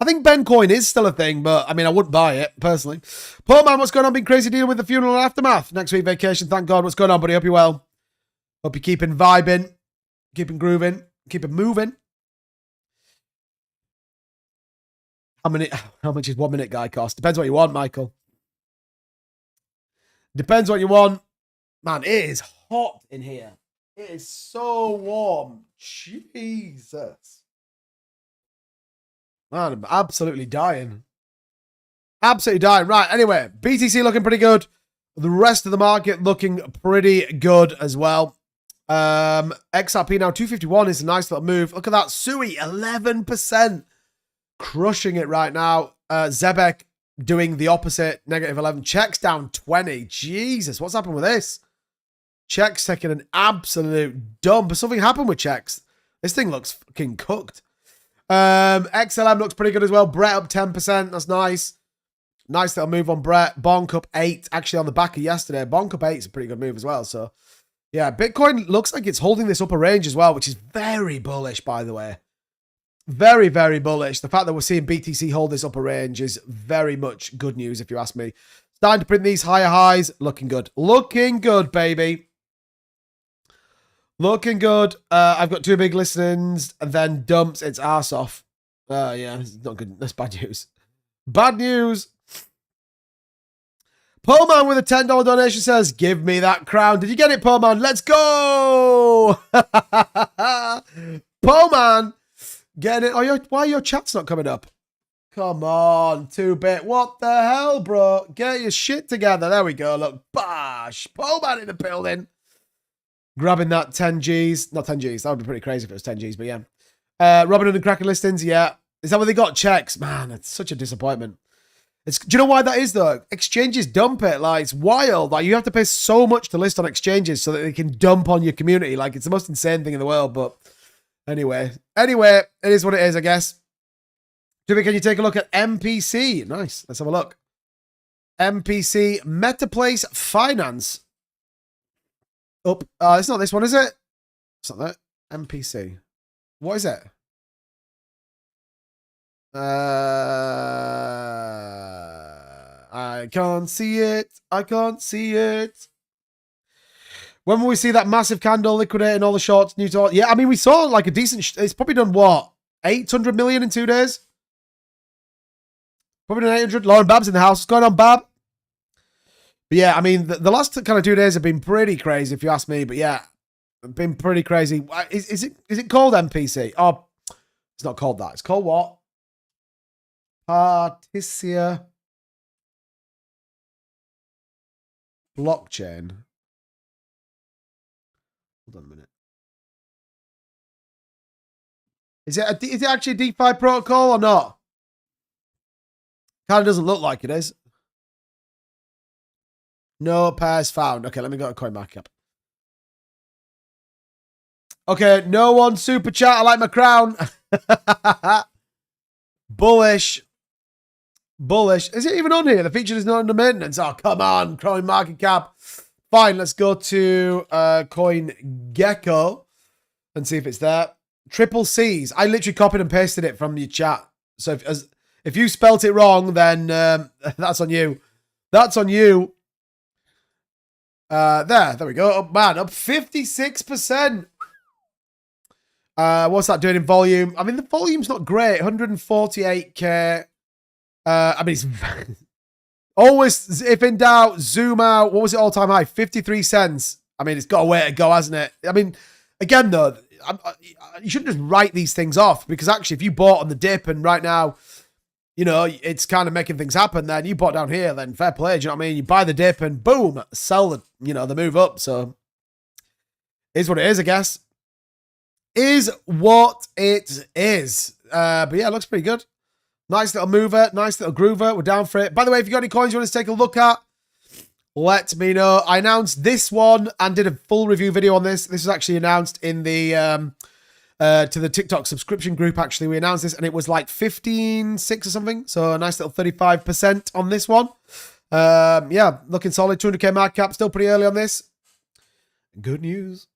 I think Bencoin is still a thing, but I mean, I wouldn't buy it, personally. Poor man, what's going on? Been crazy dealing with the funeral and aftermath. Next week, vacation, thank God. What's going on, buddy? Hope you're well. Hope you're keeping vibing, keeping grooving, keeping moving. How much is 1 minute guy cost? Depends what you want, Michael. Depends what you want. Man, it is hot in here. It is so warm. Jesus. Man, I'm absolutely dying. Absolutely dying. Right, anyway, BTC looking pretty good. The rest of the market looking pretty good as well. XRP now 251 is a nice little move. Look at that. Sui, 11%. Crushing it right now. Zebek doing the opposite, -11. Checks down 20. Jesus, what's happened with this? Checks taking an absolute dump. Something happened with checks. This thing looks fucking cooked. XLM looks pretty good as well. Brett up 10%. That's nice. Nice little move on Brett. Bonk up 8. Actually, on the back of yesterday. Bonk up 8 is a pretty good move as well. So, yeah, Bitcoin looks like it's holding this upper range as well, which is very bullish, by the way. Very, very bullish. The fact that we're seeing BTC hold this upper range is very much good news, if you ask me. Starting to print these higher highs. Looking good. Looking good, baby. Looking good. I've got 2 big listens and then dumps its ass off. Yeah, it's not good. That's bad news. Bad news. Poleman with a $10 donation says, give me that crown. Did you get it, Poleman? Let's go. Poleman. Get it. Oh, why your chat's not coming up? Come on, 2-bit. What the hell, bro? Get your shit together. There we go. Look, bash. Poleman in the building. Grabbing that 10 Gs. Not 10 Gs. That would be pretty crazy if it was 10 Gs, but yeah. Robin Hood and Kraken listings, yeah. Is that what they got? Checks. Man, it's such a disappointment. Do you know why that is though? Exchanges dump it. Like, it's wild. Like, you have to pay so much to list on exchanges so that they can dump on your community. Like, it's the most insane thing in the world. But anyway, it is what it is, I guess. Jimmy, can you take a look at MPC? Nice. Let's have a look. MPC Metaplace Finance. Up. It's not this one, is it? It's not that. MPC. What is it? I can't see it. I can't see it. When will we see that massive candle liquidating all the shorts? New talk? Yeah, I mean, we saw like a decent. It's probably done what? 800 million in 2 days? Probably done 800. Lauren Bab's in the house. What's going on, Bab? But yeah, I mean, the last kind of 2 days have been pretty crazy, if you ask me. But yeah, been pretty crazy. Is it called MPC? Oh, it's not called that. It's called what? Particia Blockchain. Hold on a minute. Is it actually a DeFi protocol or not? Kind of doesn't look like it is. No pairs found. Okay, let me go to CoinMarketCap. Okay, no one super chat. I like my crown. Bullish. Is it even on here? The feature is not under maintenance. Oh, come on, CoinMarketCap. Fine, let's go to CoinGecko and see if it's there. Triple C's. I literally copied and pasted it from your chat. So if you spelt it wrong, then that's on you. That's on you. There we go. Up, man, up 56%. What's that doing in volume? I mean, the volume's not great. 148k. I mean, it's always, if in doubt, zoom out. What was it all time high? 53 cents. I mean, it's got a way to go, hasn't it? I mean, again, though, you shouldn't just write these things off, because actually, if you bought on the dip and right now, you know, it's kind of making things happen, then you bought down here, then fair play. Do you know what I mean? You buy the dip and boom, sell the, you know, the move up. So is what it is, I guess. Is what it is. But yeah, it looks pretty good. Nice little mover, nice little groover. We're down for it. By the way, if you got any coins you want us to take a look at, let me know. I announced this one and did a full review video on this. This was actually announced in the to the TikTok subscription group. Actually, we announced this and it was like 15.6 or something. So a nice little 35% on this one. Yeah, looking solid. 200k market cap. Still pretty early on this. Good news.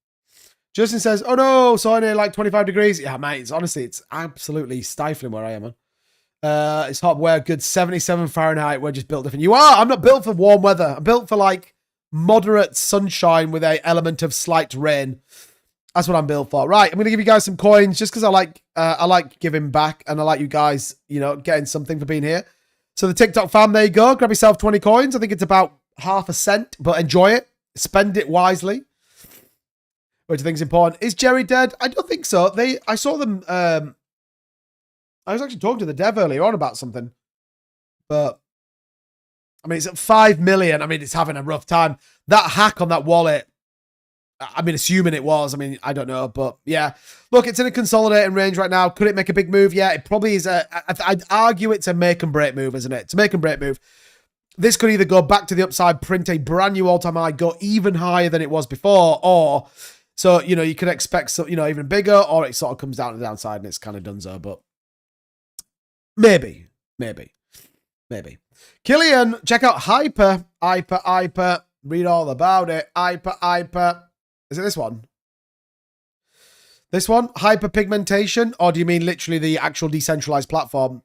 Justin says, "Oh no, so only like 25 degrees." Yeah, mate. It's absolutely stifling where I am, man. It's hot. We're good. 77 Fahrenheit. We're just built different. You are. I'm not built for warm weather. I'm built for like moderate sunshine with a element of slight rain. That's what I'm built for. Right. I'm going to give you guys some coins just because I like giving back and I like you guys, you know, getting something for being here. So the TikTok fam, there you go. Grab yourself 20 coins. I think it's about half a cent, but enjoy it. Spend it wisely. Which I think is important. Is Jerry dead? I don't think so. I saw them. I was actually talking to the dev earlier on about something, but I mean, it's at 5 million. I mean, it's having a rough time. That hack on that wallet, I mean, assuming it was, I mean, I don't know, but yeah. Look, it's in a consolidating range right now. Could it make a big move? Yeah, it probably is. I'd argue it's a make and break move, isn't it? It's a make and break move. This could either go back to the upside, print a brand new all-time high, go even higher than it was before, or so, you know, you could expect some, you know, even bigger, or it sort of comes down to the downside and it's kind of donezo, but maybe. Killian, check out Hyper. Read all about it. Hyper. Is it this one? This one? Hyperpigmentation? Or do you mean literally the actual decentralized platform?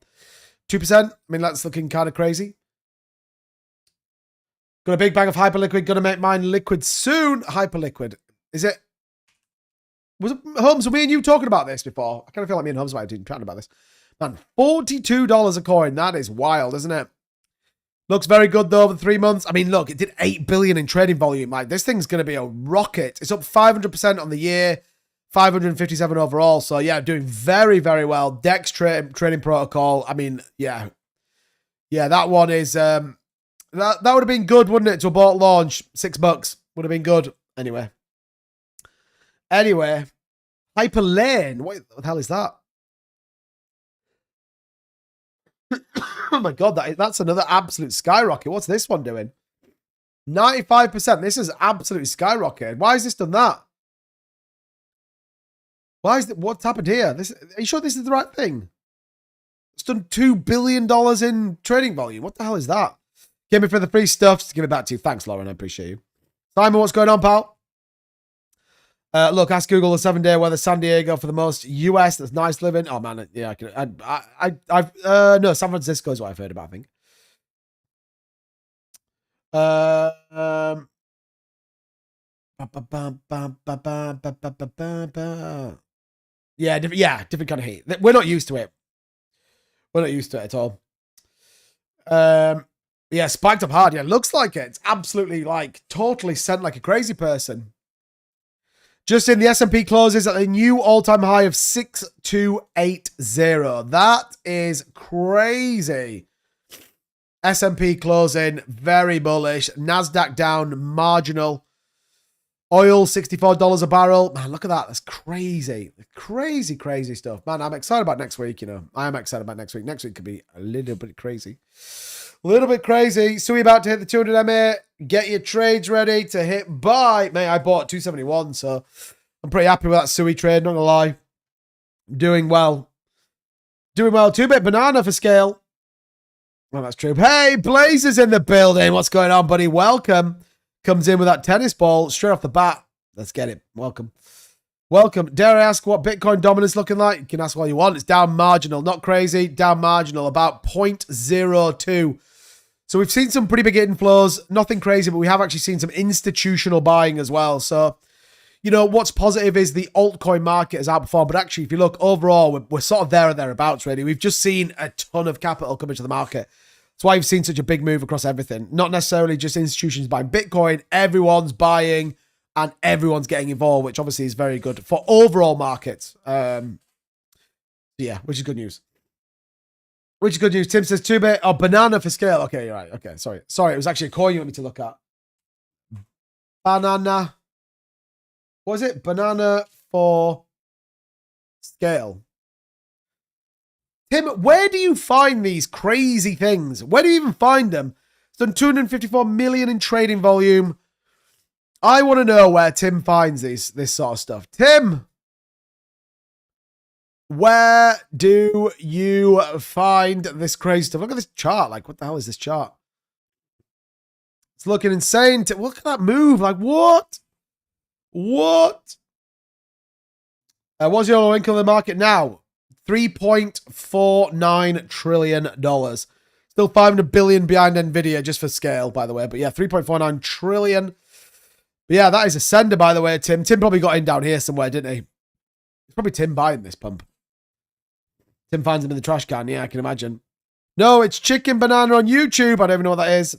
2%? I mean, that's looking kind of crazy. Got a big bag of Hyperliquid. Gonna make mine liquid soon. Hyperliquid. Is it? Was it Holmes? Were me and you talking about this before? I kind of feel like me and Holmes might have been chatting about this. Man, $42 a coin. That is wild, isn't it? Looks very good though over 3 months. I mean, look, it did 8 billion in trading volume. Like, this thing's going to be a rocket. It's up 500% on the year, 557 overall. So yeah, doing very, very well. DEX trading protocol. I mean, yeah, that one is that would have been good, wouldn't it? To a bought launch, $6 would have been good. Anyway, Hyperlane. What the hell is that? Oh my God, that's another absolute skyrocket. What's this one doing? 95%. This is absolutely skyrocketed. Why has this done that? What's happened here? Are you sure this is the right thing? It's done $2 billion in trading volume. What the hell is that? Give me for the free stuff. Just give it back to you. Thanks, Lauren. I appreciate you. Simon, what's going on, pal? Look, ask Google the 7-day weather San Diego for the most US. That's nice living. Oh man, yeah, no, San Francisco is what I've heard about, I think. Yeah, different kind of heat. We're not used to it. We're not used to it at all. Yeah, spiked up hard. Yeah, looks like it. It's absolutely like totally sent like a crazy person. Just in, the S&P closes at a new all-time high of 6280. That is crazy. S&P closing very bullish. NASDAQ down marginal. Oil, $64 a barrel. Man, look at that. That's crazy. Crazy, crazy stuff. Man, I'm excited about next week, you know. I am excited about next week. Next week could be a little bit crazy. A little bit crazy. Sui about to hit the 200 MA. Get your trades ready to hit buy. Mate, I bought 271, so I'm pretty happy with that Sui trade, not gonna lie. Doing well. Doing well. 2-bit banana for scale. Well, that's true. Hey, Blazer's in the building. What's going on, buddy? Welcome. Comes in with that tennis ball straight off the bat. Let's get it. Welcome. Welcome. Dare I ask what Bitcoin dominance looking like? You can ask all you want. It's down marginal. Not crazy. Down marginal. About 0.02. So we've seen some pretty big inflows. Nothing crazy, but we have actually seen some institutional buying as well. So, you know, what's positive is the altcoin market has outperformed. But actually, if you look overall, we're sort of there or thereabouts, really. We've just seen a ton of capital come into the market. That's why you've seen such a big move across everything. Not necessarily just institutions buying Bitcoin. Everyone's buying and everyone's getting involved, which obviously is very good for overall markets. Yeah, which is good news. Which is good news. Tim says 2-bit. Oh, banana for scale. Okay, you're right. Okay, sorry. Sorry, it was actually a coin you want me to look at. Banana. What was it? Banana for scale. Tim, where do you find these crazy things? Where do you even find them? It's done 254 million in trading volume. I want to know where Tim finds this sort of stuff. Tim, where do you find this crazy stuff? Look at this chart. Like, what the hell is this chart? It's looking insane. Look at that move. Like, what? What? What's your income in the market now? $3.49 trillion. Still 500 billion behind Nvidia just for scale, by the way. But yeah, 3.49 trillion. But yeah, that is a sender, by the way, Tim. Tim probably got in down here somewhere, didn't he? It's probably Tim buying this pump. Tim finds him in the trash can. Yeah, I can imagine. No, it's Chicken Banana on YouTube. I don't even know what that is.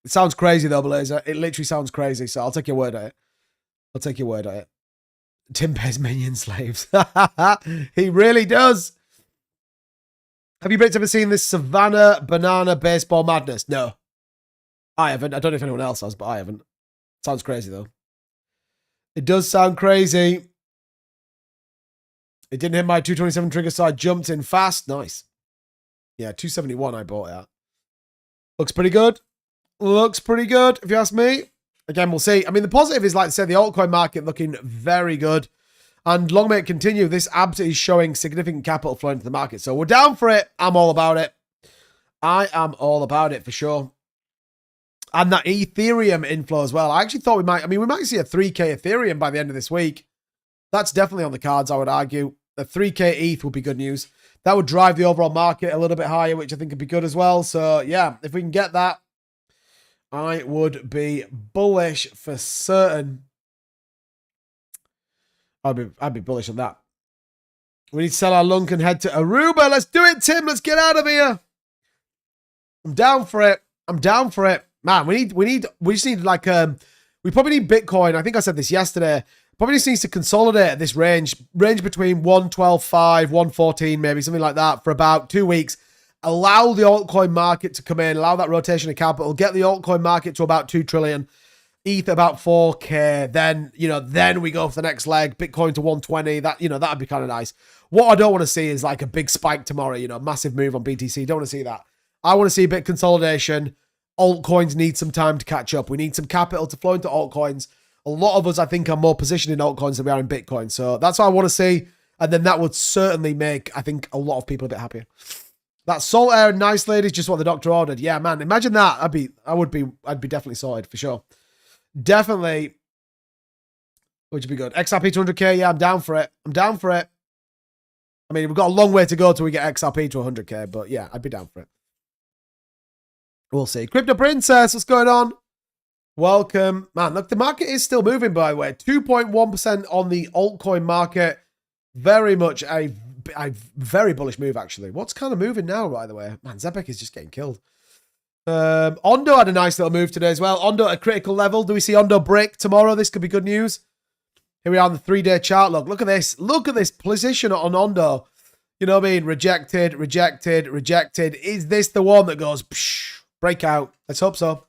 It sounds crazy, though, Blazer. It literally sounds crazy, so I'll take your word at it. I'll take your word at it. Tim pays minion slaves. He really does. Have you ever seen this Savannah Banana Baseball Madness? No. I haven't. I don't know if anyone else has, but I haven't. Sounds crazy, though. It does sound crazy. It didn't hit my 227 trigger, so I jumped in fast. Nice. Yeah, 271 I bought it at. Looks pretty good. Looks pretty good, if you ask me. Again, we'll see. I mean, the positive is, like I said, the altcoin market looking very good. And long may it continue. This absolutely is showing significant capital flow into the market. So we're down for it. I'm all about it. I am all about it for sure. And that Ethereum inflow as well. I actually thought we might see a 3K Ethereum by the end of this week. That's definitely on the cards, I would argue. The 3K ETH would be good news. That would drive the overall market a little bit higher, which I think would be good as well. So yeah, if we can get that, I would be bullish for certain. I'd be bullish on that. We need to sell our lunk and head to Aruba. Let's do it, Tim. Let's get out of here. I'm down for it. I'm down for it. Man, we just need like, we probably need Bitcoin. I think I said this yesterday. Probably just needs to consolidate at this range between 112.5, 114, maybe something like that for about 2 weeks. Allow the altcoin market to come in, allow that rotation of capital, get the altcoin market to about 2 trillion, ETH about 4K. Then we go for the next leg, Bitcoin to 120. That'd be kind of nice. What I don't want to see is like a big spike tomorrow, you know, massive move on BTC. Don't want to see that. I want to see a bit of consolidation. Altcoins need some time to catch up. We need some capital to flow into altcoins. A lot of us, I think, are more positioned in altcoins than we are in Bitcoin. So that's what I want to see. And then that would certainly make, I think, a lot of people a bit happier. That salt air and nice lady is just what the doctor ordered. Yeah, man. Imagine that. I'd be definitely sorted for sure. Definitely. Which would be good. XRP 200k. Yeah, I'm down for it. I'm down for it. I mean, we've got a long way to go till we get XRP to 100k, but yeah, I'd be down for it. We'll see. Crypto Princess, what's going on? Welcome. Man, look, the market is still moving, by the way. 2.1% on the altcoin market. Very much a very bullish move, actually. What's kind of moving now, by the way? Man, Zebek is just getting killed. Ondo had a nice little move today as well. Ondo at a critical level. Do we see Ondo break tomorrow? This could be good news. Here we are on the 3-day chart. Look at this. Look at this position on Ondo. You know what I mean? Rejected, rejected, rejected. Is this the one that goes psh, breakout? Let's hope so.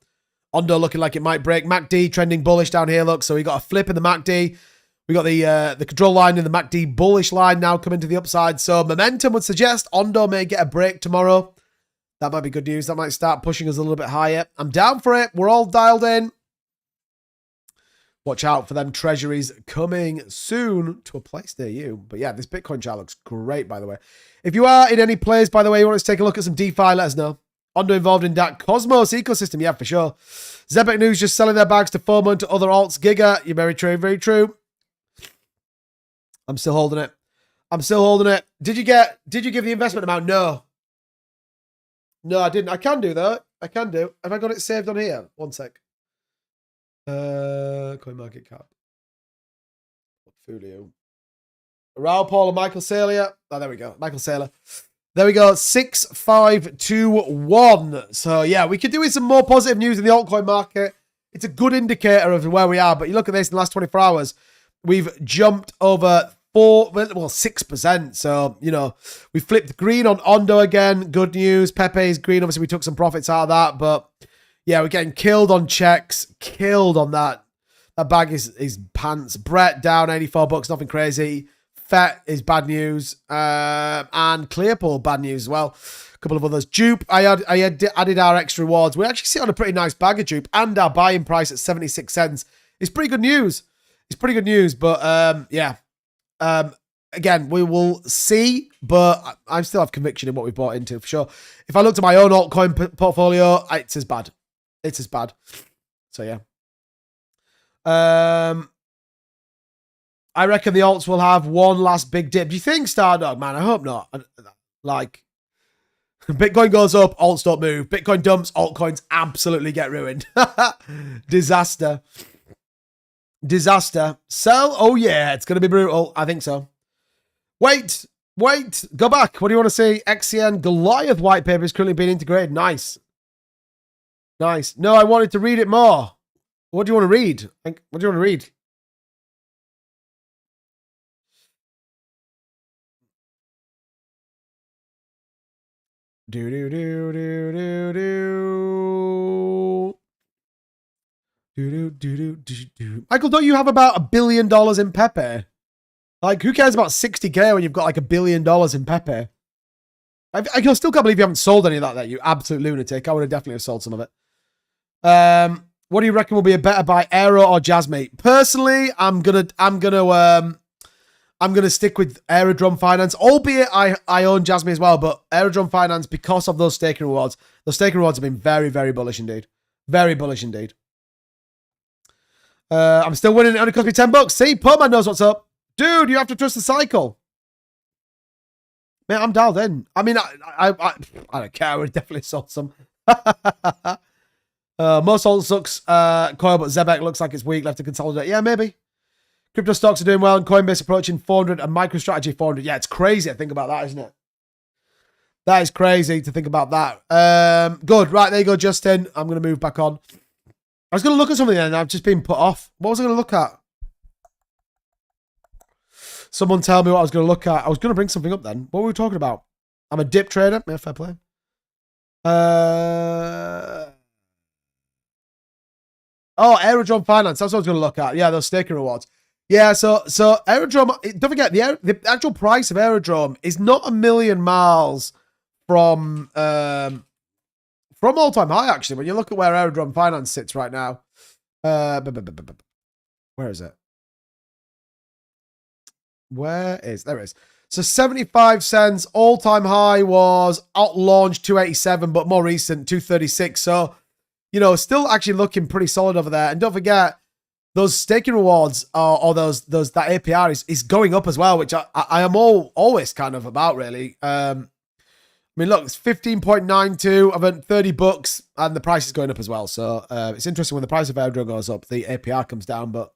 Ondo looking like it might break. MACD trending bullish down here. Look, so we got a flip in the MACD. We got the control line in the MACD bullish line now coming to the upside. So momentum would suggest Ondo may get a break tomorrow. That might be good news. That might start pushing us a little bit higher. I'm down for it. We're all dialed in. Watch out for them treasuries coming soon to a place near you. But yeah, this Bitcoin chart looks great, by the way. If you are in any plays, by the way, you want us to take a look at some DeFi, let us know. Ondo involved in that Cosmos ecosystem. Yeah, for sure. Zebek News just selling their bags to FOMO and to other alts. Giga, you're very true, very true. I'm still holding it. I'm still holding it. Did you give the investment amount? No. No, I didn't. I can do though. I can do. Have I got it saved on here? One sec. Coin market cap. Portfolio. Raul Paul and Michael Saylor. Oh, there we go. Michael Saylor. There we go. 6521. So yeah, we could do with some more positive news in the altcoin market. It's a good indicator of where we are. But you look at this in the last 24 hours, we've jumped over 6%. So, you know, we flipped green on Ondo again. Good news. Pepe is green. Obviously, we took some profits out of that. But yeah, we're getting killed on checks. Killed on that. That bag is pants. Brett down 84 bucks. Nothing crazy. FET is bad news. And Clearpool, bad news as well. A couple of others. Dupe, I added our extra rewards. We actually sit on a pretty nice bag of Dupe. And our buying price at 76 cents. It's pretty good news. It's pretty good news. But yeah. Again, we will see, but I still have conviction in what we bought into for sure. If I looked at my own altcoin portfolio, it's as bad. It's as bad. So yeah. I reckon the alts will have one last big dip. Do you think, Stardog? Man, I hope not. Like, Bitcoin goes up, alts don't move. Bitcoin dumps, altcoins absolutely get ruined. Disaster. Disaster. Sell? Oh yeah, it's going to be brutal. I think so. Wait. Go back. What do you want to see? XCN Goliath white paper is currently being integrated. Nice. Nice. No, I wanted to read it more. What do you want to read? What do you want to read? Michael, don't you have about $1 billion in Pepe? Like, who cares about 60k when you've got like $1 billion in Pepe? I still can't believe you haven't sold any of that, you absolute lunatic. I would have definitely have sold some of it. What do you reckon will be a better buy, Aero or Jasmine? Personally, I'm gonna stick with Aerodrome Finance, albeit I own Jasmine as well, but Aerodrome Finance, because of those staking rewards. Those staking rewards have been very, very bullish indeed. Very bullish indeed. I'm still winning. It only cost me 10 bucks. See, Poman knows what's up. Dude, you have to trust the cycle. Man, I'm dialed in. I mean, I don't care. I would definitely sold some. Most alt sucks coil, but Zebek looks like it's weak. Left to consolidate. Yeah, maybe. Crypto stocks are doing well, and Coinbase approaching 400, and MicroStrategy 400. Yeah, it's crazy to think about that, isn't it? That is crazy to think about that. Good. Right, there you go, Justin. I'm going to move back on. I was going to look at something and I've just been put off. What was I going to look at? Someone tell me what I was going to look at. I was going to bring something up then. What were we talking about? I'm a dip trader. Yeah, fair play. Oh, Aerodrome Finance. That's what I was going to look at. Yeah, those staking rewards. Yeah, so Aerodrome, don't forget, the actual price of Aerodrome is not a million miles from all-time high, actually, when you look at where Aerodrome Finance sits right now. Where is it? There it is. So 75 cents, all-time high was at launch 287, but more recent 236. So, you know, still actually looking pretty solid over there. And don't forget, those staking rewards or that APR is going up as well, which I am always kind of about, really. I mean, look, it's 15.92 of $30, and the price is going up as well. So it's interesting when the price of Airdrop goes up, the APR comes down, but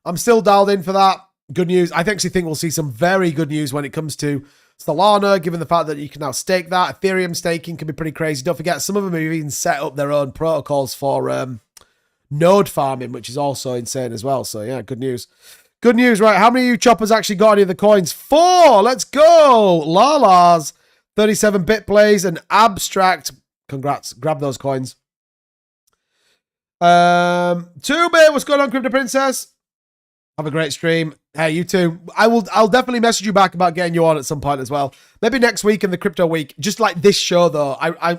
I'm still dialed in for that. Good news. I actually think we'll see some very good news when it comes to Solana, given the fact that you can now stake that. Ethereum staking can be pretty crazy. Don't forget, some of them have even set up their own protocols for node farming, which is also insane as well. So yeah, good news. Good news, right? How many of you choppers actually got any of the coins? 4! Let's go! Lala's 37 bit plays and abstract. Congrats. Grab those coins. 2-bit, what's going on, Crypto Princess? Have a great stream. Hey, you too. I'll definitely message you back about getting you on at some point as well. Maybe next week in the crypto week. Just like this show though, I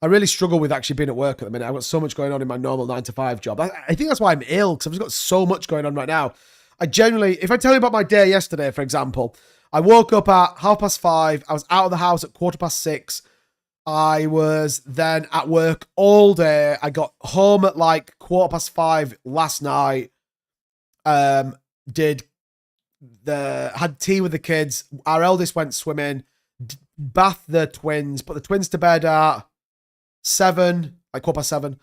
really struggle with actually being at work at the minute. I've got so much going on in my normal 9-to-5 job. I think that's why I'm ill, because I've just got so much going on right now. I genuinely, if I tell you about my day yesterday, for example, I woke up at 5:30. I was out of the house at 6:15. I was then at work all day. I got home at like 5:15 last night. Had tea with the kids. Our eldest went swimming, bathed the twins, put the twins to bed at 7, like 7:15.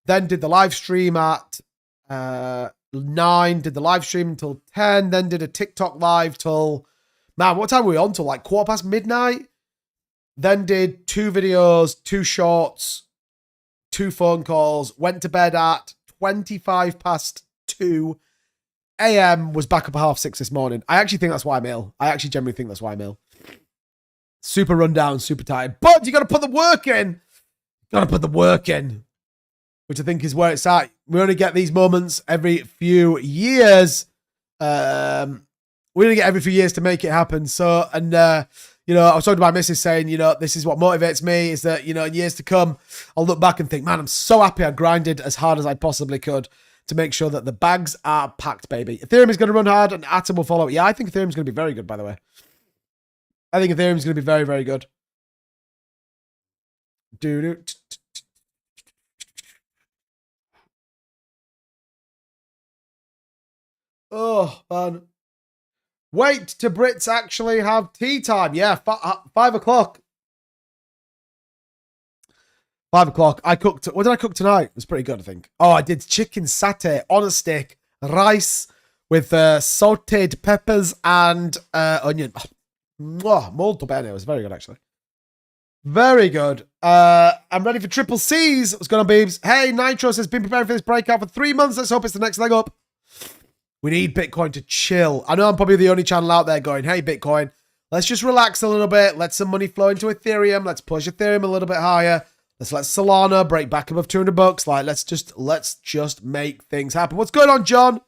Then did the live stream at 9. Did the live stream until 10. Then did a TikTok live till, man, what time were we on till? Like midnight. Then did 2 videos, 2 shorts, 2 phone calls. Went to bed at 2 a.m. Was back up at 6:30 this morning. I actually think that's why I'm ill. I actually genuinely think that's why I'm ill. Super run down, super tired. But you got to put the work in. Got to put the work in. Which I think is where it's at. We only get these moments every few years. We only get every few years to make it happen. So, and, you know, I was talking to my missus saying, you know, this is what motivates me, is that, you know, in years to come, I'll look back and think, man, I'm so happy I grinded as hard as I possibly could to make sure that the bags are packed, baby. Ethereum is going to run hard and Atom will follow. Yeah, I think Ethereum is going to be very good, by the way. I think Ethereum is going to be very, very good. Oh, man. Wait to Brits actually have tea time. Yeah, 5 o'clock. 5 o'clock. I cooked. What did I cook tonight? It was pretty good, I think. Oh, I did chicken satay on a stick, rice with sauteed peppers and onion. Molto bene. It was very good, actually. Very good. I'm ready for triple C's. What's going on, Beebs? Hey, Nitro says, been preparing for this breakout for 3 months. Let's hope it's the next leg up. We need Bitcoin to chill. I know I'm probably the only channel out there going, hey, Bitcoin, let's just relax a little bit. Let some money flow into Ethereum. Let's push Ethereum a little bit higher. Let's let Solana break back above $200. Like, let's just make things happen. What's going on, John?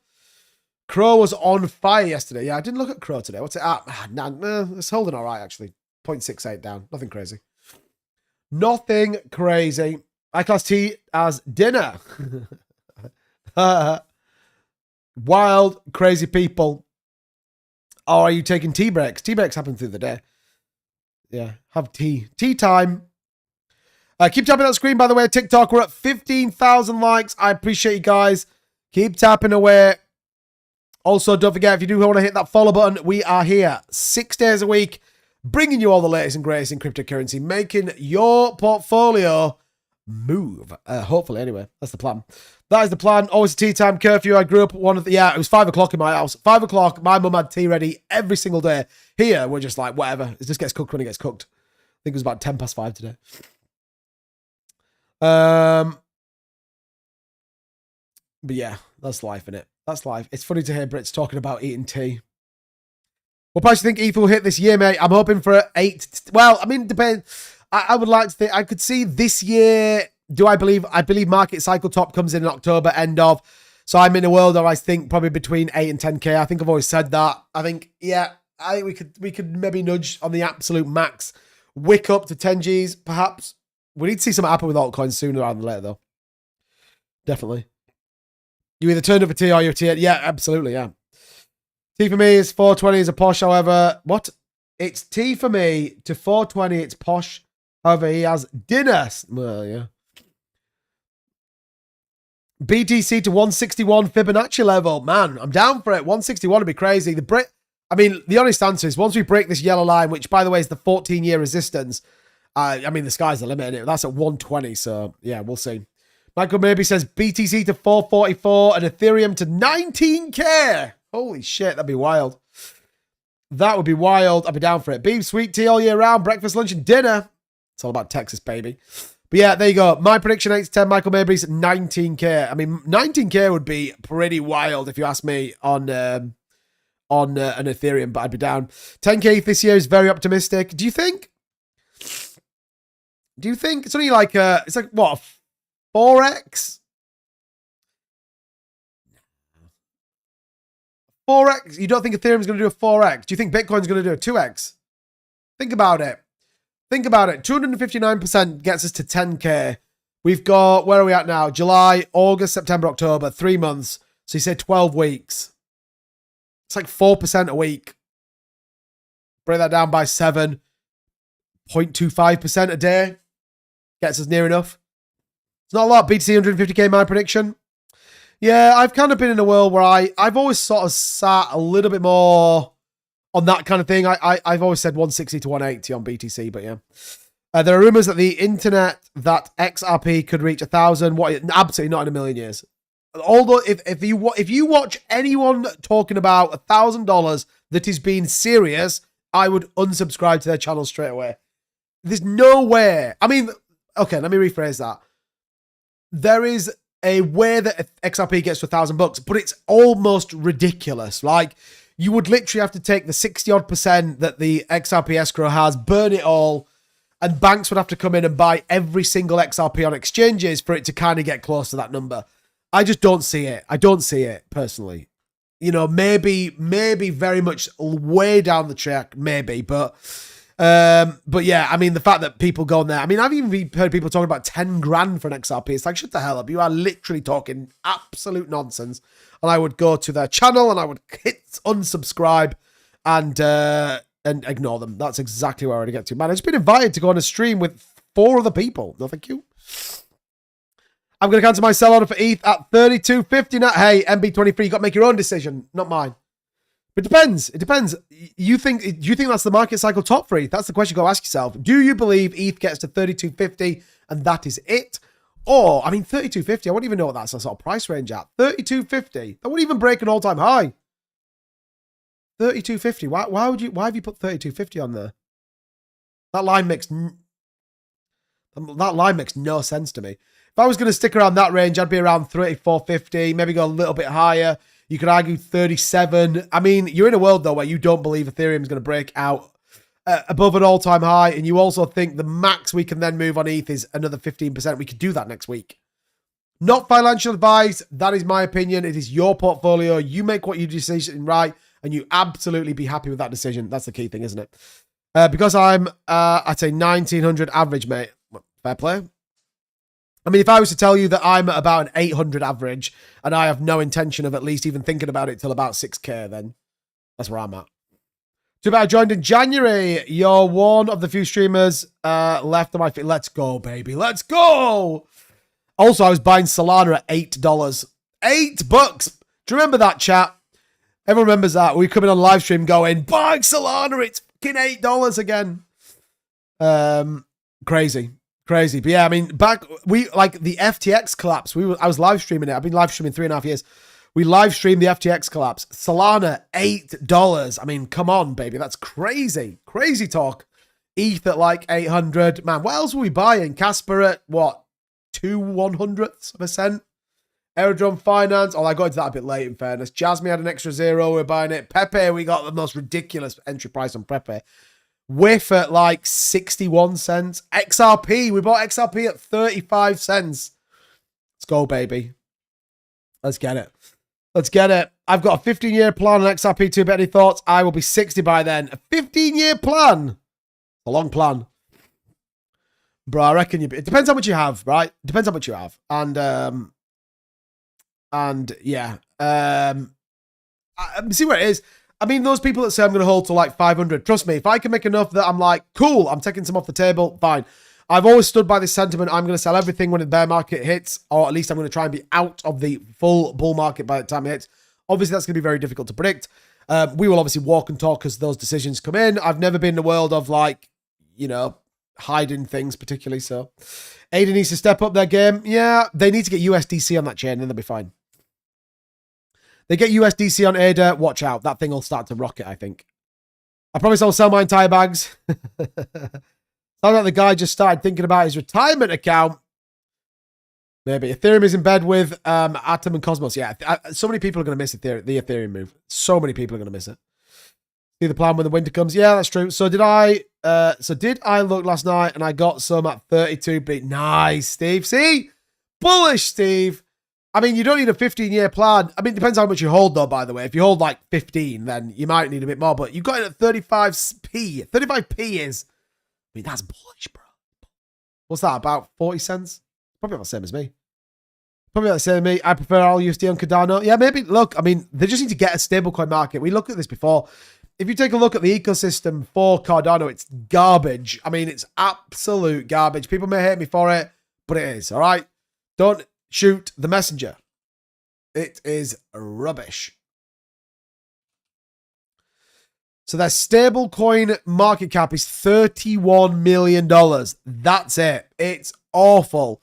Crow was on fire yesterday. Yeah, I didn't look at Crow today. What's it at? It's holding all right, actually. 0.68 down. Nothing crazy. Nothing crazy. I-Class T as dinner. Wild, crazy people. Oh, are you taking tea breaks? Tea breaks happen through the day. Yeah, have tea. Tea time. Keep tapping that screen, by the way. TikTok, we're at 15,000 likes. I appreciate you guys. Keep tapping away. Also, don't forget, if you do want to hit that follow button, we are here 6 days a week, bringing you all the latest and greatest in cryptocurrency, making your portfolio move. Hopefully, anyway. That's the plan. That is the plan. Always a tea time curfew. I grew up it was 5 o'clock in my house. 5 o'clock, my mum had tea ready every single day. Here, we're just like, whatever. It just gets cooked when it gets cooked. I think it was about 5:10 today. But yeah, that's life, innit? That's life. It's funny to hear Brits talking about eating tea. What price do you think ETH will hit this year, mate? I'm hoping for 8. Well, I mean, depends. I would like to think I could see this year. I believe market cycle top comes in October, end of. So I'm in a world where I think probably between 8 and 10k. I think I've always said that. I think we could maybe nudge on the absolute max, wick up to 10 Gs perhaps. We need to see something happen with altcoins sooner rather than later though. Definitely. You either turned up for T or you're T. Yeah, absolutely, yeah. T for me is 420 is a posh, however. What? It's T for me to 420, it's posh. However, he has dinner. Well, yeah. BTC to 161 Fibonacci level. Man, I'm down for it. 161 would be crazy. The honest answer is once we break this yellow line, which by the way is the 14-year resistance, the sky's the limit, innit? That's at 120, so yeah, we'll see. Michael maybe says BTC to 444 and Ethereum to 19k. Holy shit, that'd be wild. That would be wild. I'd be down for it. Beef, sweet tea all year round, breakfast, lunch, and dinner. It's all about Texas, baby. But yeah, there you go. My prediction 8 to 10, Michael Mabry's 19k. I mean, 19k would be pretty wild if you ask me on an Ethereum, but I'd be down. 10k this year is very optimistic. Do you think it's only like it's like what, 4x? 4x? You don't think Ethereum's going to do a 4x? Do you think Bitcoin's going to do a 2x? Think about it. 259% gets us to 10k. We've got, where are we at now? July, August, September, October, 3 months. So you say 12 weeks. It's like 4% a week. Break that down by 7. 0.25% a day. Gets us near enough. It's not a lot. BTC 150k, my prediction. Yeah, I've kind of been in a world where I've always sort of sat a little bit more on that kind of thing. I've always said 160 to 180 on BTC, but yeah. There are rumors that the internet that XRP could reach 1,000. What? Absolutely not in a million years. Although if you watch anyone talking about $1,000 that is being serious, I would unsubscribe to their channel straight away. There's no way. I mean, okay, let me rephrase that. There is a way that XRP gets to $1,000, but it's almost ridiculous. Like, you would literally have to take the 60-odd% that the XRP escrow has, burn it all, and banks would have to come in and buy every single XRP on exchanges for it to kind of get close to that number. I just don't see it. I don't see it, personally. You know, maybe very much way down the track, maybe, but yeah, I mean, the fact that people go on there, I mean, I've even heard people talking about 10 grand for an XRP. It's like, shut the hell up. You are literally talking absolute nonsense. And I would go to their channel and I would hit unsubscribe and ignore them. That's exactly where I would get to. Man, I've just been invited to go on a stream with 4 other people. No, thank you. I'm going to cancel my sell order for ETH at 32.50 now. Hey, MB23, you got to make your own decision, not mine. But it depends. It depends. Do you think that's the market cycle top for ETH? That's the question you got to ask yourself. Do you believe ETH gets to 32.50 and that is it? Or, I mean, 32.50, I wouldn't even know what that's a sort of price range at. 32.50, that wouldn't even break an all-time high. 32.50, why have you put 32.50 on there? That line makes no sense to me. If I was going to stick around that range, I'd be around 34.50, maybe go a little bit higher. You could argue 37. I mean, you're in a world, though, where you don't believe Ethereum is going to break out above an all-time high, and you also think the max we can then move on ETH is another 15%. We could do that next week. Not financial advice. That is my opinion. It is your portfolio. You make what you decision right, and you absolutely be happy with that decision. That's the key thing, isn't it? Because I'm at a 1900 average, mate. Fair play. I mean, if I was to tell you that I'm at about an 800 average and I have no intention of at least even thinking about it till about 6k, then that's where I'm at. Too bad I joined in January. You're one of the few streamers left on my feet. Let's go, baby. Let's go. Also, I was buying Solana at $8. $8. Do you remember that, chat? Everyone remembers that. We come in on live stream going, buy Solana. It's fucking $8 again. Crazy. Crazy. But yeah, I mean, like the FTX collapse, I was live streaming it. I've been live streaming 3.5 years. We live streamed the FTX collapse. Solana, $8. I mean, come on, baby. That's crazy. Crazy talk. ETH at like 800. Man, what else were we buying? Casper at what? 0.02%? Aerodrome Finance. Oh, I got into that a bit late, in fairness. Jasmine had an extra 0. We're buying it. Pepe, we got the most ridiculous entry price on Pepe. Whiff at like 61 cents. XRP. We bought XRP at 35 cents. Let's go, baby. Let's get it. Let's get it. I've got a 15-year plan on XRP2. Bet any thoughts? I will be 60 by then. A 15-year plan. A long plan. Bro, I reckon it depends how much you have, right? It depends how much you have. And yeah. See where it is. I mean, those people that say I'm going to hold to like 500, trust me, if I can make enough that I'm like, cool, I'm taking some off the table, fine. I've always stood by this sentiment. I'm going to sell everything when the bear market hits, or at least I'm going to try and be out of the full bull market by the time it hits. Obviously, that's going to be very difficult to predict. We will obviously walk and talk as those decisions come in. I've never been in the world of like, you know, hiding things particularly. So ADA needs to step up their game. Yeah, they need to get USDC on that chain and then they'll be fine. They get USDC on ADA, watch out. That thing will start to rocket, I think. I promise I'll sell my entire bags. Sounds like the guy just started thinking about his retirement account. Maybe. Ethereum is in bed with Atom and Cosmos. Yeah, so many people are going to miss the Ethereum move. So many people are going to miss it. See the plan when the winter comes. Yeah, that's true. So did I look last night and I got some at 32 beat. Nice, Steve. See? Bullish, Steve. I mean, you don't need a 15-year plan. I mean, it depends how much you hold, though, by the way. If you hold like 15, then you might need a bit more. But you got it at 35p. 35p is, I mean, that's bullish, bro. What's that, about 40 cents? Probably about the same as me. Probably about the same as me. I prefer all USD on Cardano. Yeah, maybe. Look, I mean, they just need to get a stablecoin market. We looked at this before. If you take a look at the ecosystem for Cardano, it's garbage. I mean, it's absolute garbage. People may hate me for it, but it is, all right? Don't shoot the messenger. It is rubbish. So their stablecoin market cap is $31 million. That's it. It's awful.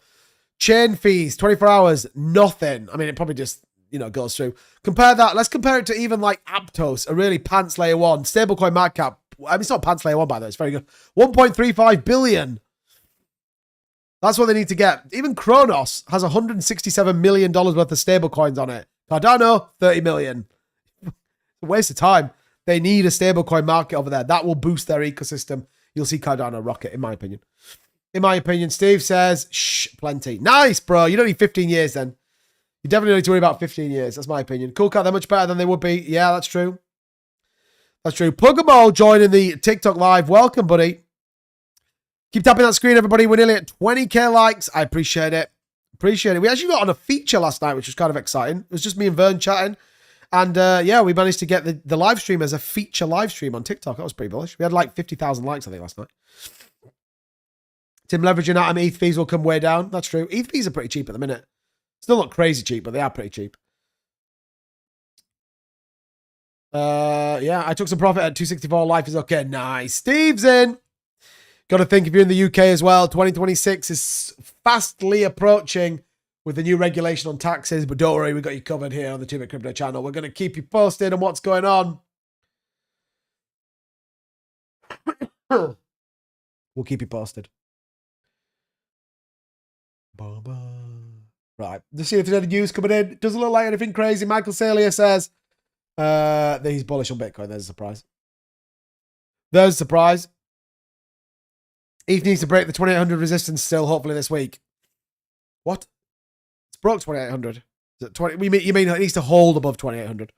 Chain fees, 24 hours, nothing. I mean, it probably just, you know, goes through. Compare that. Let's compare it to even like Aptos, a really pants layer one. Stablecoin market cap. I mean, it's not pants layer one, by the way. It's very good. 1.35 billion. That's what they need to get. Even Kronos has $167 million worth of stablecoins on it. Cardano, 30 million. It's a waste of time. They need a stablecoin market over there. That will boost their ecosystem. You'll see Cardano rocket, in my opinion. In my opinion, Steve says, shh, plenty. Nice, bro. You don't need 15 years then. You definitely don't need to worry about 15 years. That's my opinion. Cool cat, they're much better than they would be. Yeah, that's true. That's true. Pugamo joining the TikTok live. Welcome, buddy. Keep tapping that screen, everybody. We're nearly at 20k likes. I appreciate it. Appreciate it. We actually got on a feature last night, which was kind of exciting. It was just me and Vern chatting. And yeah, we managed to get the live stream as a feature live stream on TikTok. That was pretty bullish. We had like 50,000 likes, I think, last night. Tim leveraging Atom ETH fees will come way down. That's true. ETH fees are pretty cheap at the minute. Still not crazy cheap, but they are pretty cheap. Yeah, I took some profit at 264. Life is okay. Nice. Steve's in. Got to think if you're in the UK as well, 2026 is fastly approaching with the new regulation on taxes, but don't worry, we've got you covered here on the 2Bit Crypto channel. We're going to keep you posted on what's going on. We'll keep you posted. Right, let's see if there's any news coming in. Doesn't look like anything crazy. Michael Salia says that he's bullish on Bitcoin. There's a surprise. There's a surprise. ETH needs to break the 2800 resistance still, hopefully this week. What? It's broke 2800. Is it 20? You mean it needs to hold above 2800?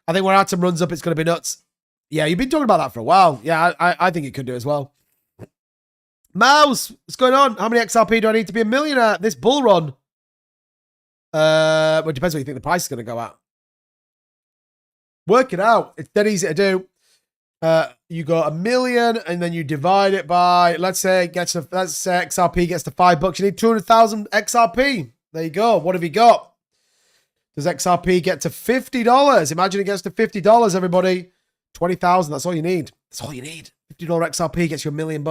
I think where Atom runs up, it's going to be nuts. Yeah, you've been talking about that for a while. Yeah, I think it could do as well. Mouse, what's going on? How many XRP do I need to be a millionaire this bull run? Well, it depends what you think the price is going to go at. Work it out. It's dead easy to do. You go $1 million and then you divide it by, let's say XRP gets to $5. You need 200,000 XRP. There you go. What have you got? Does XRP get to $50? Imagine it gets to $50, everybody. 20,000. That's all you need. That's all you need. $50 XRP gets you $1 million.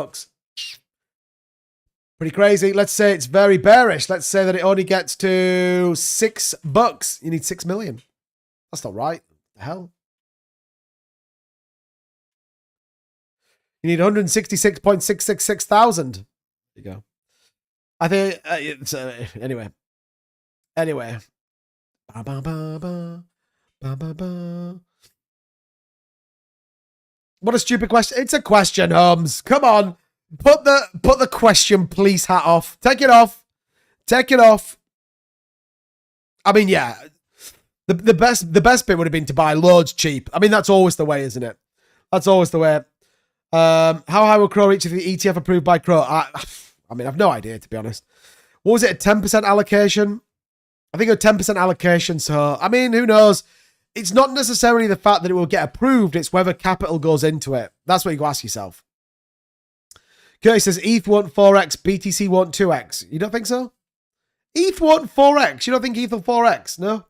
Pretty crazy. Let's say it's very bearish. Let's say that it only gets to $6. You need 6 million. That's not right. What the hell? You need 166.666 thousand. There you go. I think it's anyway. Ba, ba, ba, ba. Ba, ba, ba. What a stupid question. It's a question, Holmes. Come on. Put the question please hat off. Take it off. Take it off. I mean, yeah. The best bit would have been to buy loads cheap. I mean, that's always the way, isn't it? That's always the way. How high will Crow reach if the ETF approved by Crow? I mean, I've no idea, to be honest. What was it, a 10% allocation? I think a 10% allocation, so, I mean, who knows? It's not necessarily the fact that it will get approved, it's whether capital goes into it. That's what you go ask yourself. Curtis says, ETH won't 4x, BTC won't 2x. You don't think so? ETH won't 4x. You don't think ETH will 4x? No?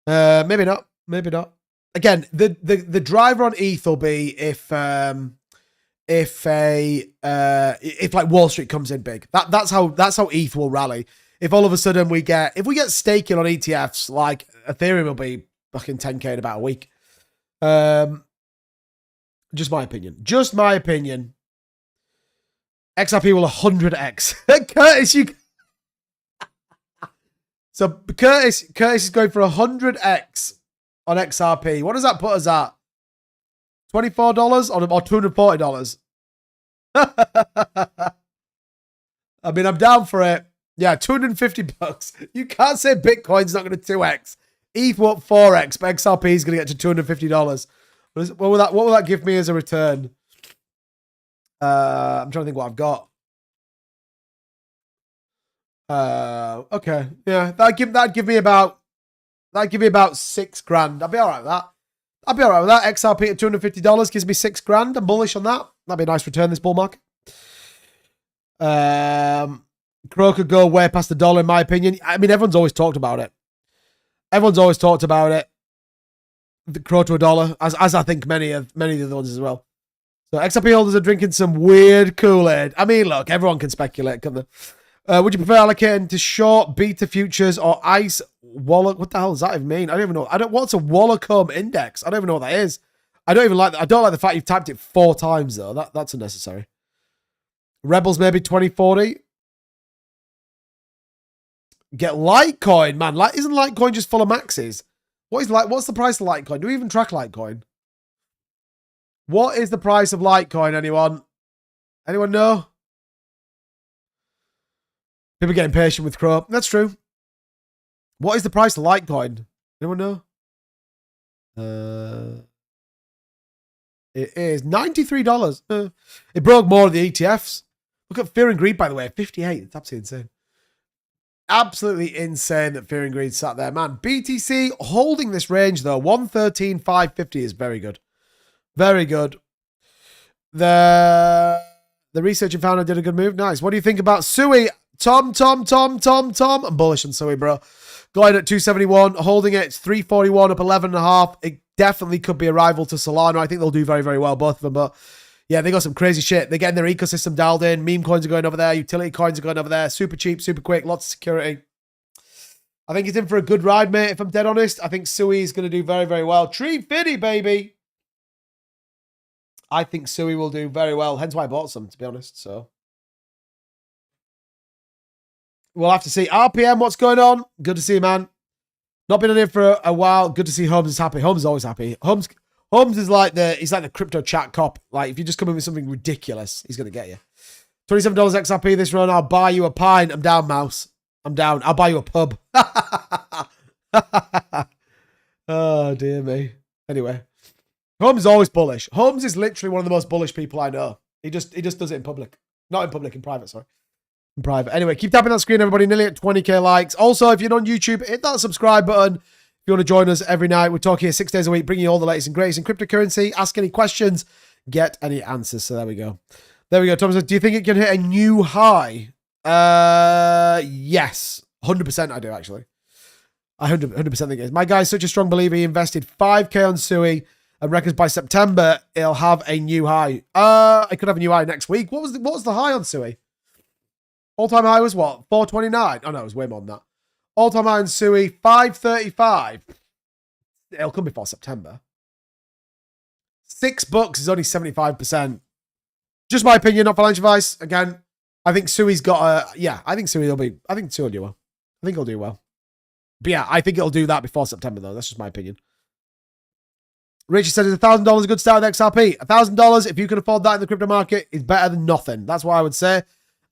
Maybe not. Maybe not. Again, the driver on ETH will be if like Wall Street comes in big. That's how ETH will rally. If all of a sudden we get staking on ETFs, like Ethereum will be fucking 10k in about a week. Just my opinion. Just my opinion. XRP will 100x. Curtis, you. So Curtis is going for 100x on XRP. What does that put us at? $24 or $240? I mean, I'm down for it. Yeah, $250. You can't say Bitcoin's not going to 2x. ETH won't 4x, but XRP is going to get to $250. What will that give me as a return? I'm trying to think what I've got. Okay, yeah, that'd give me about $6,000. I'd be all right with that. I'd be all right with that. XRP at $250 gives me $6,000. I'm bullish on that. That'd be a nice return this bull market. Crow could go way past $1 in my opinion. I mean, everyone's always talked about it. Everyone's always talked about it. The Crow to $1, as I think many of the other ones as well. So XRP holders are drinking some weird Kool-Aid. I mean, look, everyone can speculate, can't they? Would you prefer allocating to short beta futures or ICE wallet? What the hell does that even mean? I don't even know. What's a Wallacombe index? I don't even know what that is. I don't like the fact you've typed it 4 times though. That's unnecessary. Rebels maybe 2040. Get Litecoin, man. Isn't Litecoin just full of maxes? What's the price of Litecoin? Do we even track Litecoin? What is the price of Litecoin, anyone? Anyone know? People get impatient with Crow. That's true. What is the price of Litecoin? Anyone know? It is $93. It broke more of the ETFs. Look at Fear and Greed, by the way. 58. It's absolutely insane. Absolutely insane that Fear and Greed sat there, man. BTC holding this range, though. 113,550 is very good. Very good. The research and founder did a good move. Nice. What do you think about Sui? Tom. I'm bullish on Sui, bro. Going at 271, holding it. It's 341, up 11.5. It definitely could be a rival to Solana. I think they'll do very, very well, both of them. But yeah, they got some crazy shit. They're getting their ecosystem dialed in. Meme coins are going over there. Utility coins are going over there. Super cheap, super quick. Lots of security. I think he's in for a good ride, mate. If I'm dead honest, I think Sui is going to do very, very well. Tree Fitty, baby. I think Sui will do very well. Hence why I bought some, to be honest. So we'll have to see. RPM, what's going on? Good to see you, man. Not been on here for a while. Good to see Holmes is happy. Holmes is always happy. Holmes is like the crypto chat cop. Like, if you just come in with something ridiculous, he's going to get you. $27 XRP this run. I'll buy you a pint. I'm down, Mouse. I'm down. I'll buy you a pub. Oh, dear me. Anyway. Holmes is always bullish. Holmes is literally one of the most bullish people I know. He just does it in public. Not in public, in private, sorry. In private. Anyway, keep tapping that screen, everybody. Nearly at 20k likes. Also, if you're on YouTube, hit that subscribe button. If you want to join us every night, we're talking here 6 days a week, bringing you all the latest and greatest in cryptocurrency. Ask any questions, get any answers. So there we go. There we go. Thomas says, do you think it can hit a new high? Yes. 100% I do, actually. I 100% think it is. My guy's such a strong believer. He invested 5k on Sui and reckons by September it'll have a new high. It could have a new high next week. What was the high on Sui? All-time high was what? 429? Oh, no, it was way more than that. All-time high on Sui, 535. It'll come before September. $6 is only 75%. Just my opinion, not financial advice. Again, I think Sui's got a... Yeah, I think Sui will do well. I think he'll do well. But yeah, I think it'll do that before September, though. That's just my opinion. Richard said, is $1,000 a good start with XRP? $1,000, if you can afford that in the crypto market, is better than nothing. That's what I would say.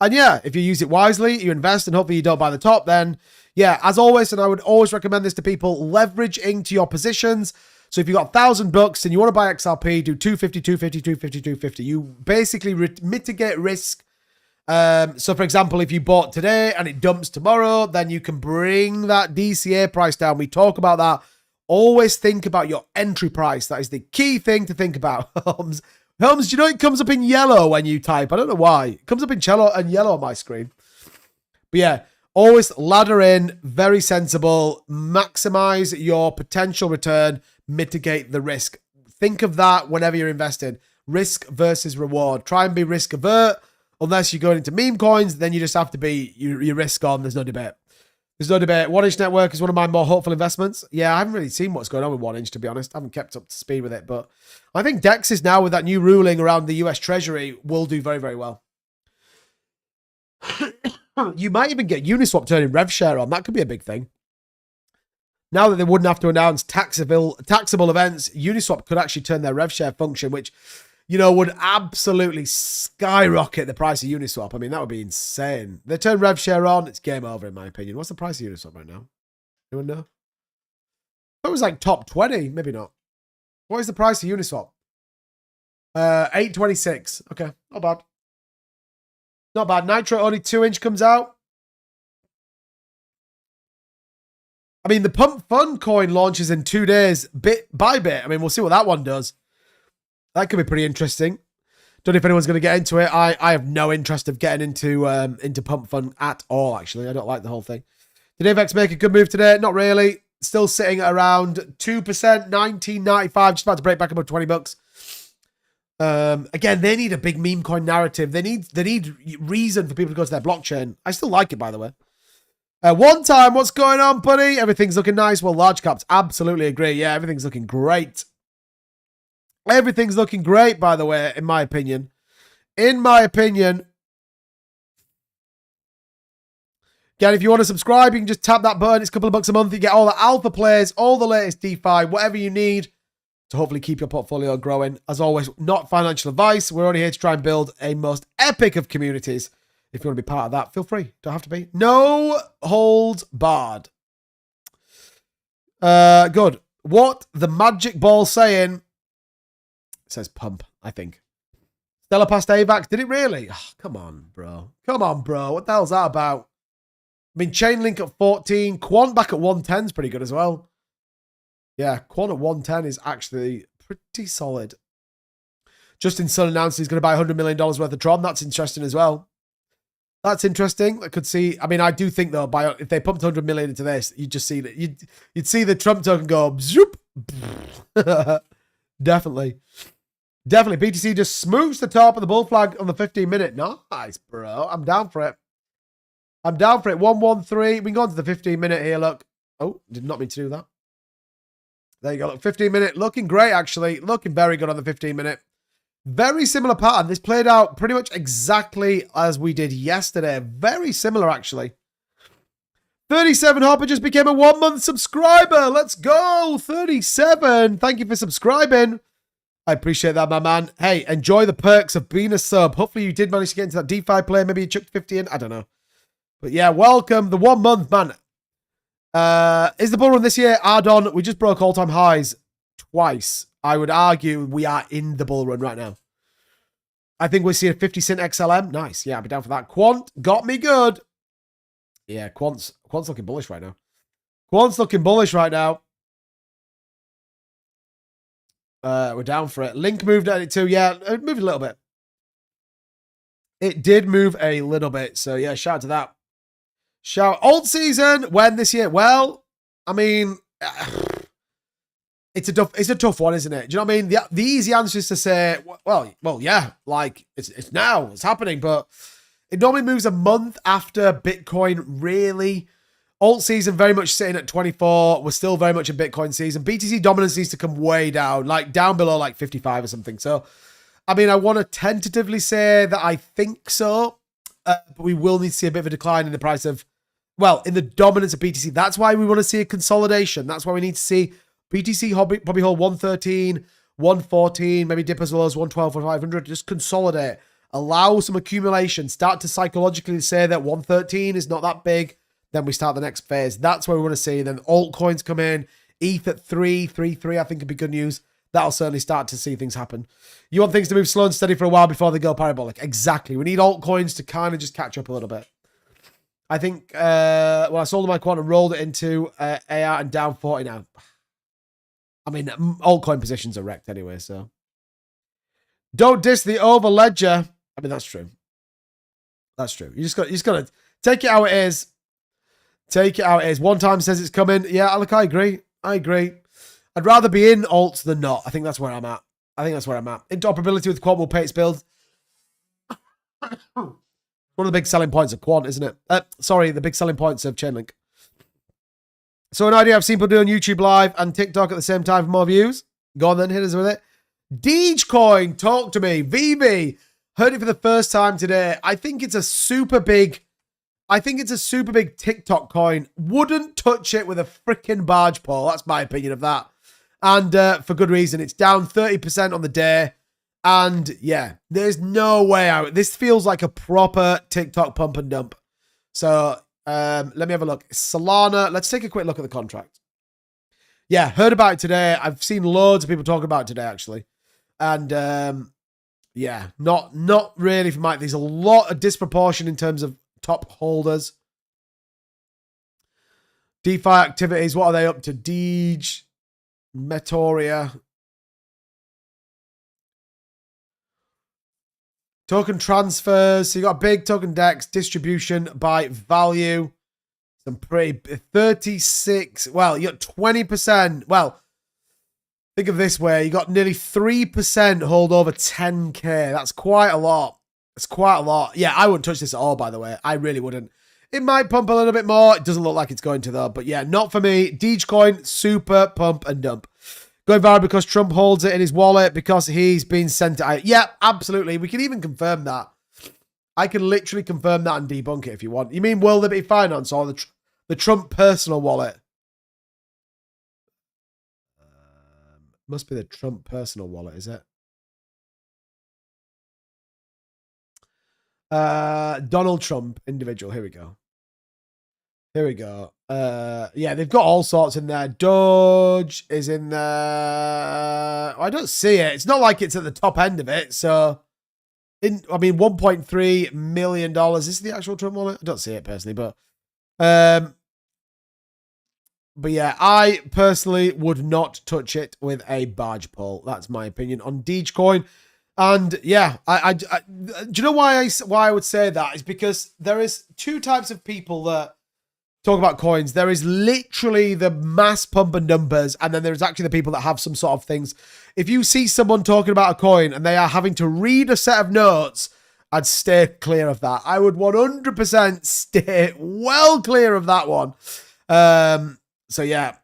And yeah, if you use it wisely, you invest and hopefully you don't buy the top, then yeah, as always, and I would always recommend this to people, leverage into your positions. So if you've got $1,000 and you want to buy XRP, do 250, 250, 250, 250. You basically mitigate risk. So for example, if you bought today and it dumps tomorrow, then you can bring that DCA price down. We talk about that. Always think about your entry price. That is the key thing to think about. Holmes, do you know it comes up in yellow when you type? I don't know why. It comes up in yellow on my screen. But yeah, always ladder in, very sensible, maximize your potential return, mitigate the risk. Think of that whenever you're investing. Risk versus reward. Try and be risk avert. Unless you're going into meme coins, then you just have to be your risk on. There's no debate. There's no debate. 1inch Network is one of my more hopeful investments. Yeah, I haven't really seen what's going on with 1inch, to be honest. I haven't kept up to speed with it, but I think DEX is now, with that new ruling around the US Treasury, will do very, very well. You might even get Uniswap turning rev share on. That could be a big thing. Now that they wouldn't have to announce taxable events, Uniswap could actually turn their rev share function, which, you know, would absolutely skyrocket the price of Uniswap. I mean, that would be insane. They turn rev share on, it's game over, in my opinion. What's the price of Uniswap right now? Anyone know? It was like top 20, maybe not. What is the price of Uniswap? 826. Okay, not bad. Not bad. Nitro only 2inch comes out. I mean, the Pump Fund coin launches in 2 days, bit by bit. I mean, we'll see what that one does. That could be pretty interesting. Don't know if anyone's going to get into it. I have no interest of getting into Pump Fund at all, actually. I don't like the whole thing. Did AVEX make a good move today? Not really. Still sitting at around 2%, 19.95, just about to break back above $20. Again, they need a big meme coin narrative. They need reason for people to go to their blockchain. I still like it, by the way. One time, what's going on, buddy? Everything's looking nice. Well, large caps, absolutely agree. Yeah, everything's looking great. Everything's looking great, by the way, in my opinion. In my opinion. Again, if you want to subscribe, you can just tap that button. It's a couple of bucks a month. You get all the alpha plays, all the latest DeFi, whatever you need to hopefully keep your portfolio growing. As always, not financial advice. We're only here to try and build a most epic of communities. If you want to be part of that, feel free. Don't have to be. No holds barred. Good. What the magic ball saying? It says pump, I think. Stella past AVAX. Did it really? Oh, come on, bro. Come on, bro. What the hell's that about? I mean, Chainlink at 14. Quant back at 110 is pretty good as well. Yeah, Quant at 110 is actually pretty solid. Justin Sun announced he's going to buy $100 million worth of Tron. That's interesting as well. That's interesting. I could see. I mean, I do think though, if they pumped 100 million into this, you'd just see that you'd see the Trump token go zoop. Definitely. BTC just smooched the top of the bull flag on the 15-minute. Nice, bro. I'm down for it. 113. We can go on to the 15-minute here. Look. Oh, did not mean to do that. There you go. Look, 15-minute. Looking great, actually. Looking very good on the 15-minute. Very similar pattern. This played out pretty much exactly as we did yesterday. Very similar, actually. 37 Hopper just became a 1-month subscriber. Let's go. 37. Thank you for subscribing. I appreciate that, my man. Hey, enjoy the perks of being a sub. Hopefully you did manage to get into that DeFi play. Maybe you chucked 50 in. I don't know. But yeah, welcome. The 1 month, man. Is the bull run this year? Ardon, we just broke all-time highs twice. I would argue we are in the bull run right now. I think we're seeing a 50 cent XLM. Nice. Yeah, I'll be down for that. Quant got me good. Yeah, Quant's looking bullish right now. We're down for it. Link moved at it too. Yeah, it moved a little bit. It did move a little bit. So yeah, shout out to that. Alt season. When this year? Well, I mean... It's a tough one, isn't it? Do you know what I mean? The easy answer is to say, well, yeah, like it's now, it's happening, but it normally moves a month after Bitcoin. Really, alt season very much sitting at 24. We're still very much a Bitcoin season. BTC dominance needs to come way down, like down below like 55 or something. So, I mean, I want to tentatively say that I think so, but we will need to see a bit of a decline in the price of, well, in the dominance of BTC. That's why we want to see a consolidation. That's why we need to see BTC probably hold 113, 114, maybe dip as low as 112 or 500. Just consolidate. allow some accumulation, start to psychologically say that 113 is not that big, then we start the next phase. That's where we want to see. Then altcoins come in, ETH at 333, I think would be good news. That'll certainly start to see things happen. You want things to move slow and steady for a while before they go parabolic. Exactly. We need altcoins to kind of just catch up a little bit. I think, well, I sold my quant and rolled it into AR and down 40 now. I mean, altcoin positions are wrecked anyway, so. Don't diss the over ledger. I mean, that's true. That's true. You just got to take it how it is. Take it how it is. One time says it's coming. Yeah, look, I agree. I agree. I'd rather be in alts than not. I think that's where I'm at. Interoperability with quant will pay its bills. One of the big selling points of quant, isn't it? Sorry, the big selling points of Chainlink. So an idea I've seen people do on YouTube Live and TikTok at the same time for more views. Go on then, hit us with it. Dogecoin, talk to me. VB, heard it for the first time today. I think it's a super big TikTok coin. Wouldn't touch it with a freaking barge pole. That's my opinion of that. And for good reason. It's down 30% on the day. And yeah, there's no way out. This feels like a proper TikTok pump and dump. So let me have a look. Solana, let's take a quick look at the contract. Yeah, heard about it today. I've seen loads of people talking about it today, actually. And yeah, not really for Mike. There's a lot of disproportion in terms of top holders. DeFi activities, what are they up to? Deej, Metoria. Token transfers. So you got big token DEX, distribution by value. Some pretty 36. Well, you got 20%. Well, think of this way. You got nearly 3% hold over 10K. That's quite a lot. It's quite a lot. Yeah, I wouldn't touch this at all, by the way. I really wouldn't. It might pump a little bit more. It doesn't look like it's going to, though. But yeah, not for me. Dogecoin, super pump and dump. Going viral because Trump holds it in his wallet because he's been sent out. Yeah, absolutely. We can even confirm that. I can literally confirm that and debunk it if you want. You mean World Liberty Finance or the Trump personal wallet? Must be the Trump personal wallet, is it? Donald Trump individual. Here we go. Here we go. Yeah, they've got all sorts in there. Doge is in there. I don't see it. It's not like it's at the top end of it. So, I mean, $1.3 million. Is this the actual Trump wallet? I don't see it personally, but yeah, I personally would not touch it with a barge pole. That's my opinion on Dogecoin. And yeah, do you know why I would say that? Is because there is two types of people that talk about coins. There is literally the mass pump and dumpers, and then there's actually the people that have some sort of things. If you see someone talking about a coin and they are having to read a set of notes, I'd stay clear of that. I would 100% stay well clear of that one. So yeah.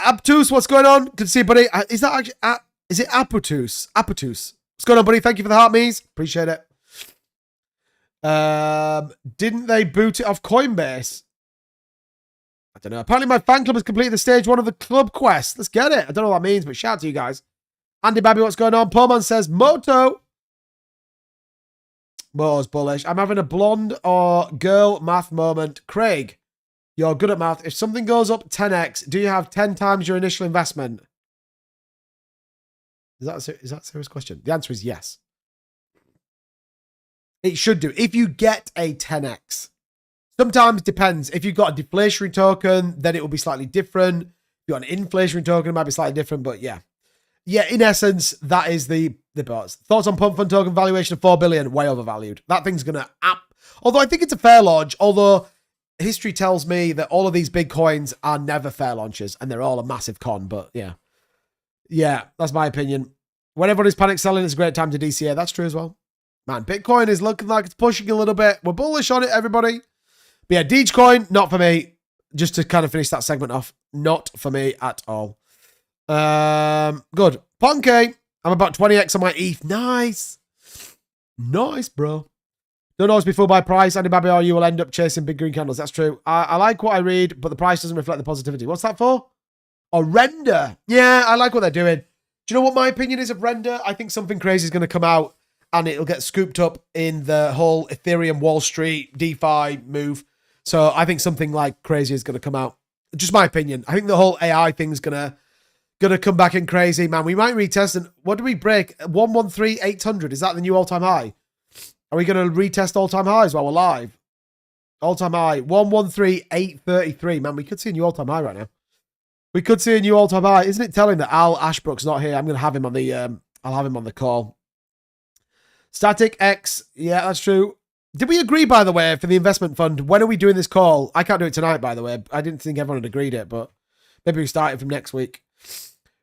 Aptus, what's going on? Good to see you, buddy. Is that actually... Is it Aputus? Aputus. What's going on, buddy? Thank you for the heart, me's. Appreciate it. Didn't they boot it off Coinbase? I don't know. Apparently my fan club has completed the stage 1 of the club quest. Let's get it. I don't know what that means, but shout out to you guys. Andy Babby, what's going on? Poleman says, Moto. Mo's bullish. I'm having a blonde or girl math moment. Craig, you're good at math. If something goes up 10x, do you have 10 times your initial investment? Is that a serious question? The answer is yes. It should do. If you get a 10x. Sometimes it depends. If you've got a deflationary token, then it will be slightly different. If you've got an inflationary token, it might be slightly different, but yeah. Yeah, in essence, that is the parts. Thoughts on Pump Fund token valuation of 4 billion? Way overvalued. That thing's going to... Although I think it's a fair launch, although history tells me that all of these big coins are never fair launches, and they're all a massive con, but yeah. Yeah, that's my opinion. When everybody's panic selling, it's a great time to DCA. That's true as well. Man, Bitcoin is looking like it's pushing a little bit. We're bullish on it, everybody. But yeah, Dogecoin, not for me. Just to kind of finish that segment off. Not for me at all. Good. Ponke, I'm about 20x on my ETH. Nice. Nice, bro. Don't always be fooled by price. Andy Babby, or you will end up chasing big green candles. That's true. I like what I read, but the price doesn't reflect the positivity. What's that for? Oh, Render. Yeah, I like what they're doing. Do you know what my opinion is of Render? I think something crazy is going to come out and it'll get scooped up in the whole Ethereum Wall Street DeFi move. So I think something like crazy is going to come out. Just my opinion. I think the whole AI thing's gonna come back in crazy, man. We might retest. And what do we break? 113,800. Is that the new all-time high? Are we going to retest all-time highs while we're live? All-time high 113,833. Man, we could see a new all-time high right now. We could see a new all-time high. Isn't it telling that Al Ashbrook's not here? I'm going to have him on the I'll have him on the call. Static X. Yeah, that's true. Did we agree, by the way, for the investment fund? When are we doing this call? I can't do it tonight, by the way. I didn't think everyone had agreed it, but maybe we start it from next week.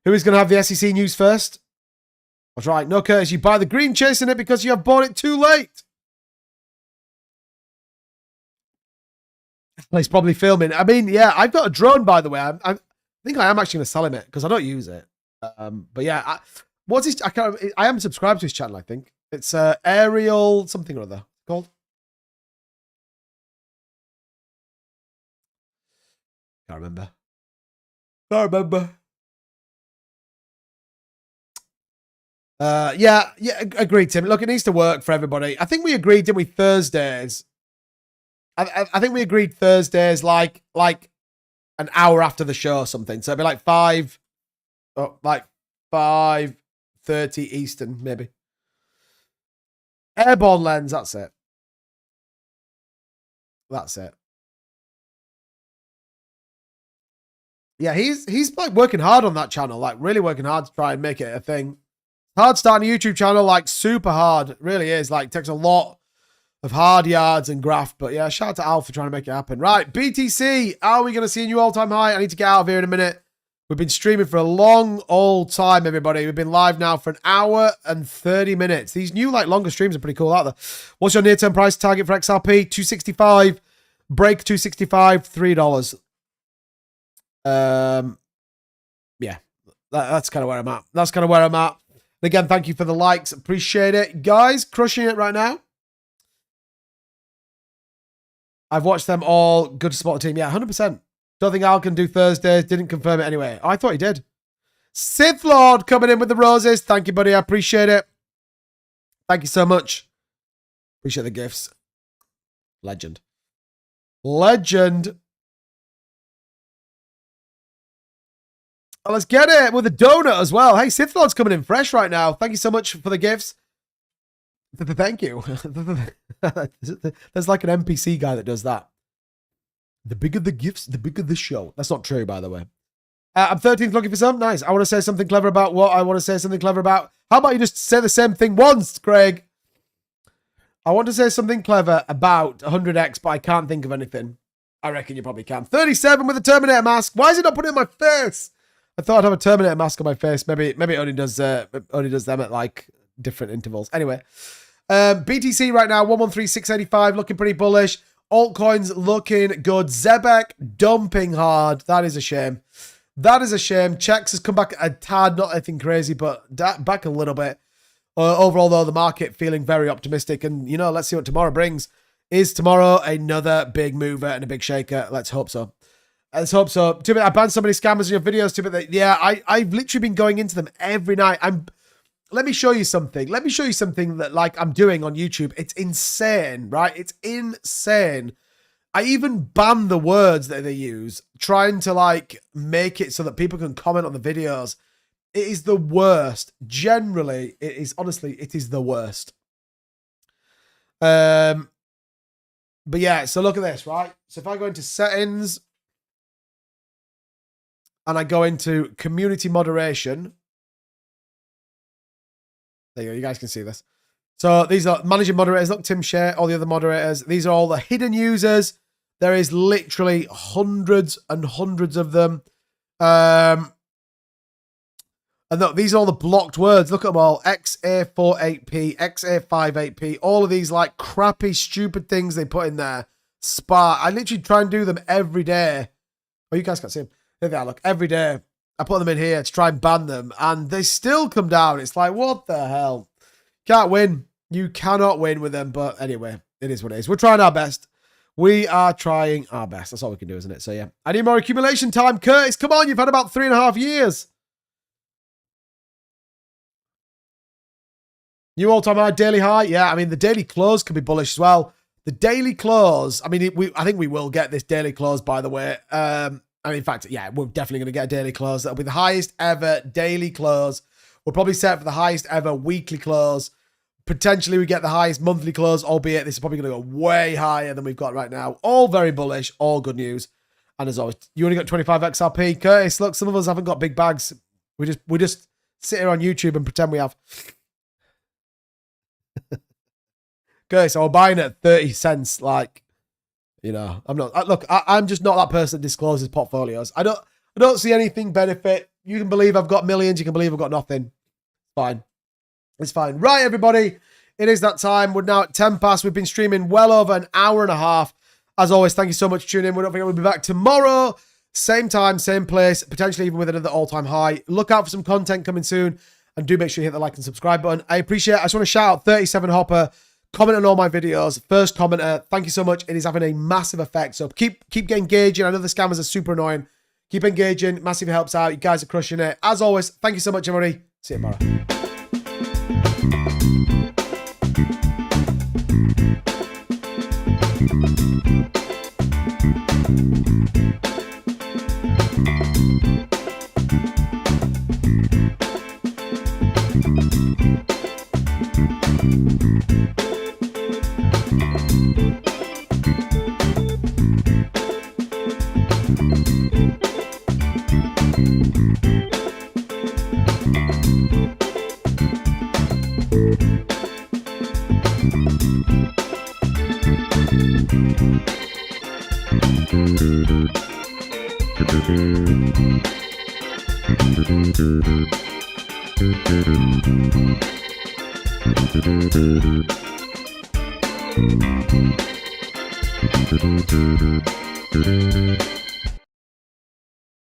Who is going to have the SEC news first? That's right. No, Curtis, you buy the green chasing it because you have bought it too late. He's probably filming. I mean, yeah, I've got a drone, by the way. I think I am actually going to sell him it because I don't use it. But yeah, what's his? I am subscribed to his channel. I think it's Ariel something or other called. Can't remember. Yeah, agreed, Tim. Look, it needs to work for everybody. I think we agreed, didn't we, Thursdays? I think we agreed Thursdays like an hour after the show or something. So it'd be like 5:30 Eastern, maybe. Airborne lens, that's it. That's it. Yeah, he's like working hard on that channel, like really working hard to try and make it a thing. Hard starting a YouTube channel, like super hard. It really is. Like takes a lot of hard yards and graft. But yeah, shout out to Al for trying to make it happen. Right, BTC, are we going to see a new all-time high? I need to get out of here in a minute. We've been streaming for a long old time, everybody. We've been live now for an hour and 30 minutes. These new, like, longer streams are pretty cool, aren't they? What's your near-term price target for XRP? 265. Break 265, $3. Yeah, that's kind of where I'm at. And again, thank you for the likes. Appreciate it. Guys, crushing it right now. I've watched them all. Good to support the team. Yeah, 100%. Don't think Al can do Thursdays. Didn't confirm it anyway. Oh, I thought he did. Sith Lord coming in with the roses. Thank you, buddy. I appreciate it. Thank you so much. Appreciate the gifts. Legend. Oh, let's get it with a donut as well. Hey, Sith Lord's coming in fresh right now. Thank you so much for the gifts. Thank you. There's like an NPC guy that does that. The bigger the gifts, the bigger the show. That's not true, by the way. I'm 13th looking for some. Nice. I want to say something clever about what I want to say something clever about. How about you just say the same thing once, Craig? I want to say something clever about 100x, but I can't think of anything. I reckon you probably can. 37 with a Terminator mask. Why is it not putting it in my face? I thought I'd have a Terminator mask on my face. Maybe it only does them at like different intervals. Anyway, BTC right now 113,685, looking pretty bullish. Altcoins looking good. Zebek dumping hard. That is a shame. Checks has come back a tad, not anything crazy, but back a little bit. Overall, though, the market feeling very optimistic, and you know, let's see what tomorrow brings. Is tomorrow another big mover and a big shaker? Let's hope so. I banned so many scammers in your videos. Yeah, I've literally been going into them every night. Let me show you something. That like I'm doing on YouTube. It's insane, right? It's insane. I even ban the words that they use, trying to like make it so that people can comment on the videos. It is the worst. Generally, it is the worst. But yeah, so look at this, right? So if I go into settings and I go into community moderation, there you go. You guys can see this. So these are managing moderators. Look, Tim Share, all the other moderators. These are all the hidden users. There is literally hundreds and hundreds of them. And look, these are all the blocked words. Look at them all. XA48P, XA58P. All of these like crappy, stupid things they put in there. Spark. I literally try and do them every day. Oh, you guys can't see them. There they are. Look, every day. I put them in here to try and ban them, and they still come down. It's like, what the hell? Can't win. You cannot win with them, but anyway, it is what it is. We're trying our best. We are trying our best. That's all we can do, isn't it? So, yeah. I need more accumulation time. Curtis, come on. You've had about 3.5 years. New all-time high, daily high. Yeah, I mean, the daily close could be bullish as well. The daily close, I mean, I think we will get this daily close, by the way. I mean, in fact, yeah, we're definitely going to get a daily close. That'll be the highest ever daily close. We'll probably set for the highest ever weekly close. Potentially we get the highest monthly close, albeit this is probably going to go way higher than we've got right now. All very bullish, all good news. And as always, you only got 25 XRP. Curtis, look, some of us haven't got big bags. We just sit here on YouTube and pretend we have. Curtis, I'm buying it at 30 cents. Like, you know, I'm not. Look, I'm just not that person that discloses portfolios. I don't see anything benefit. You can believe I've got millions. You can believe I've got nothing. Fine. It's fine. Right, everybody. It is that time. We're now at 10 past. We've been streaming well over an hour and a half. As always, thank you so much for tuning in. We don't forget we'll be back tomorrow. Same time, same place, potentially even with another all-time high. Look out for some content coming soon. And do make sure you hit the like and subscribe button. I appreciate it. I just want to shout out 37 Hopper. Comment on all my videos. First commenter. Thank you so much. It is having a massive effect. So keep engaging. I know the scammers are super annoying. Keep engaging. Massively helps out. You guys are crushing it. As always, thank you so much, everybody. See you tomorrow. Thank you.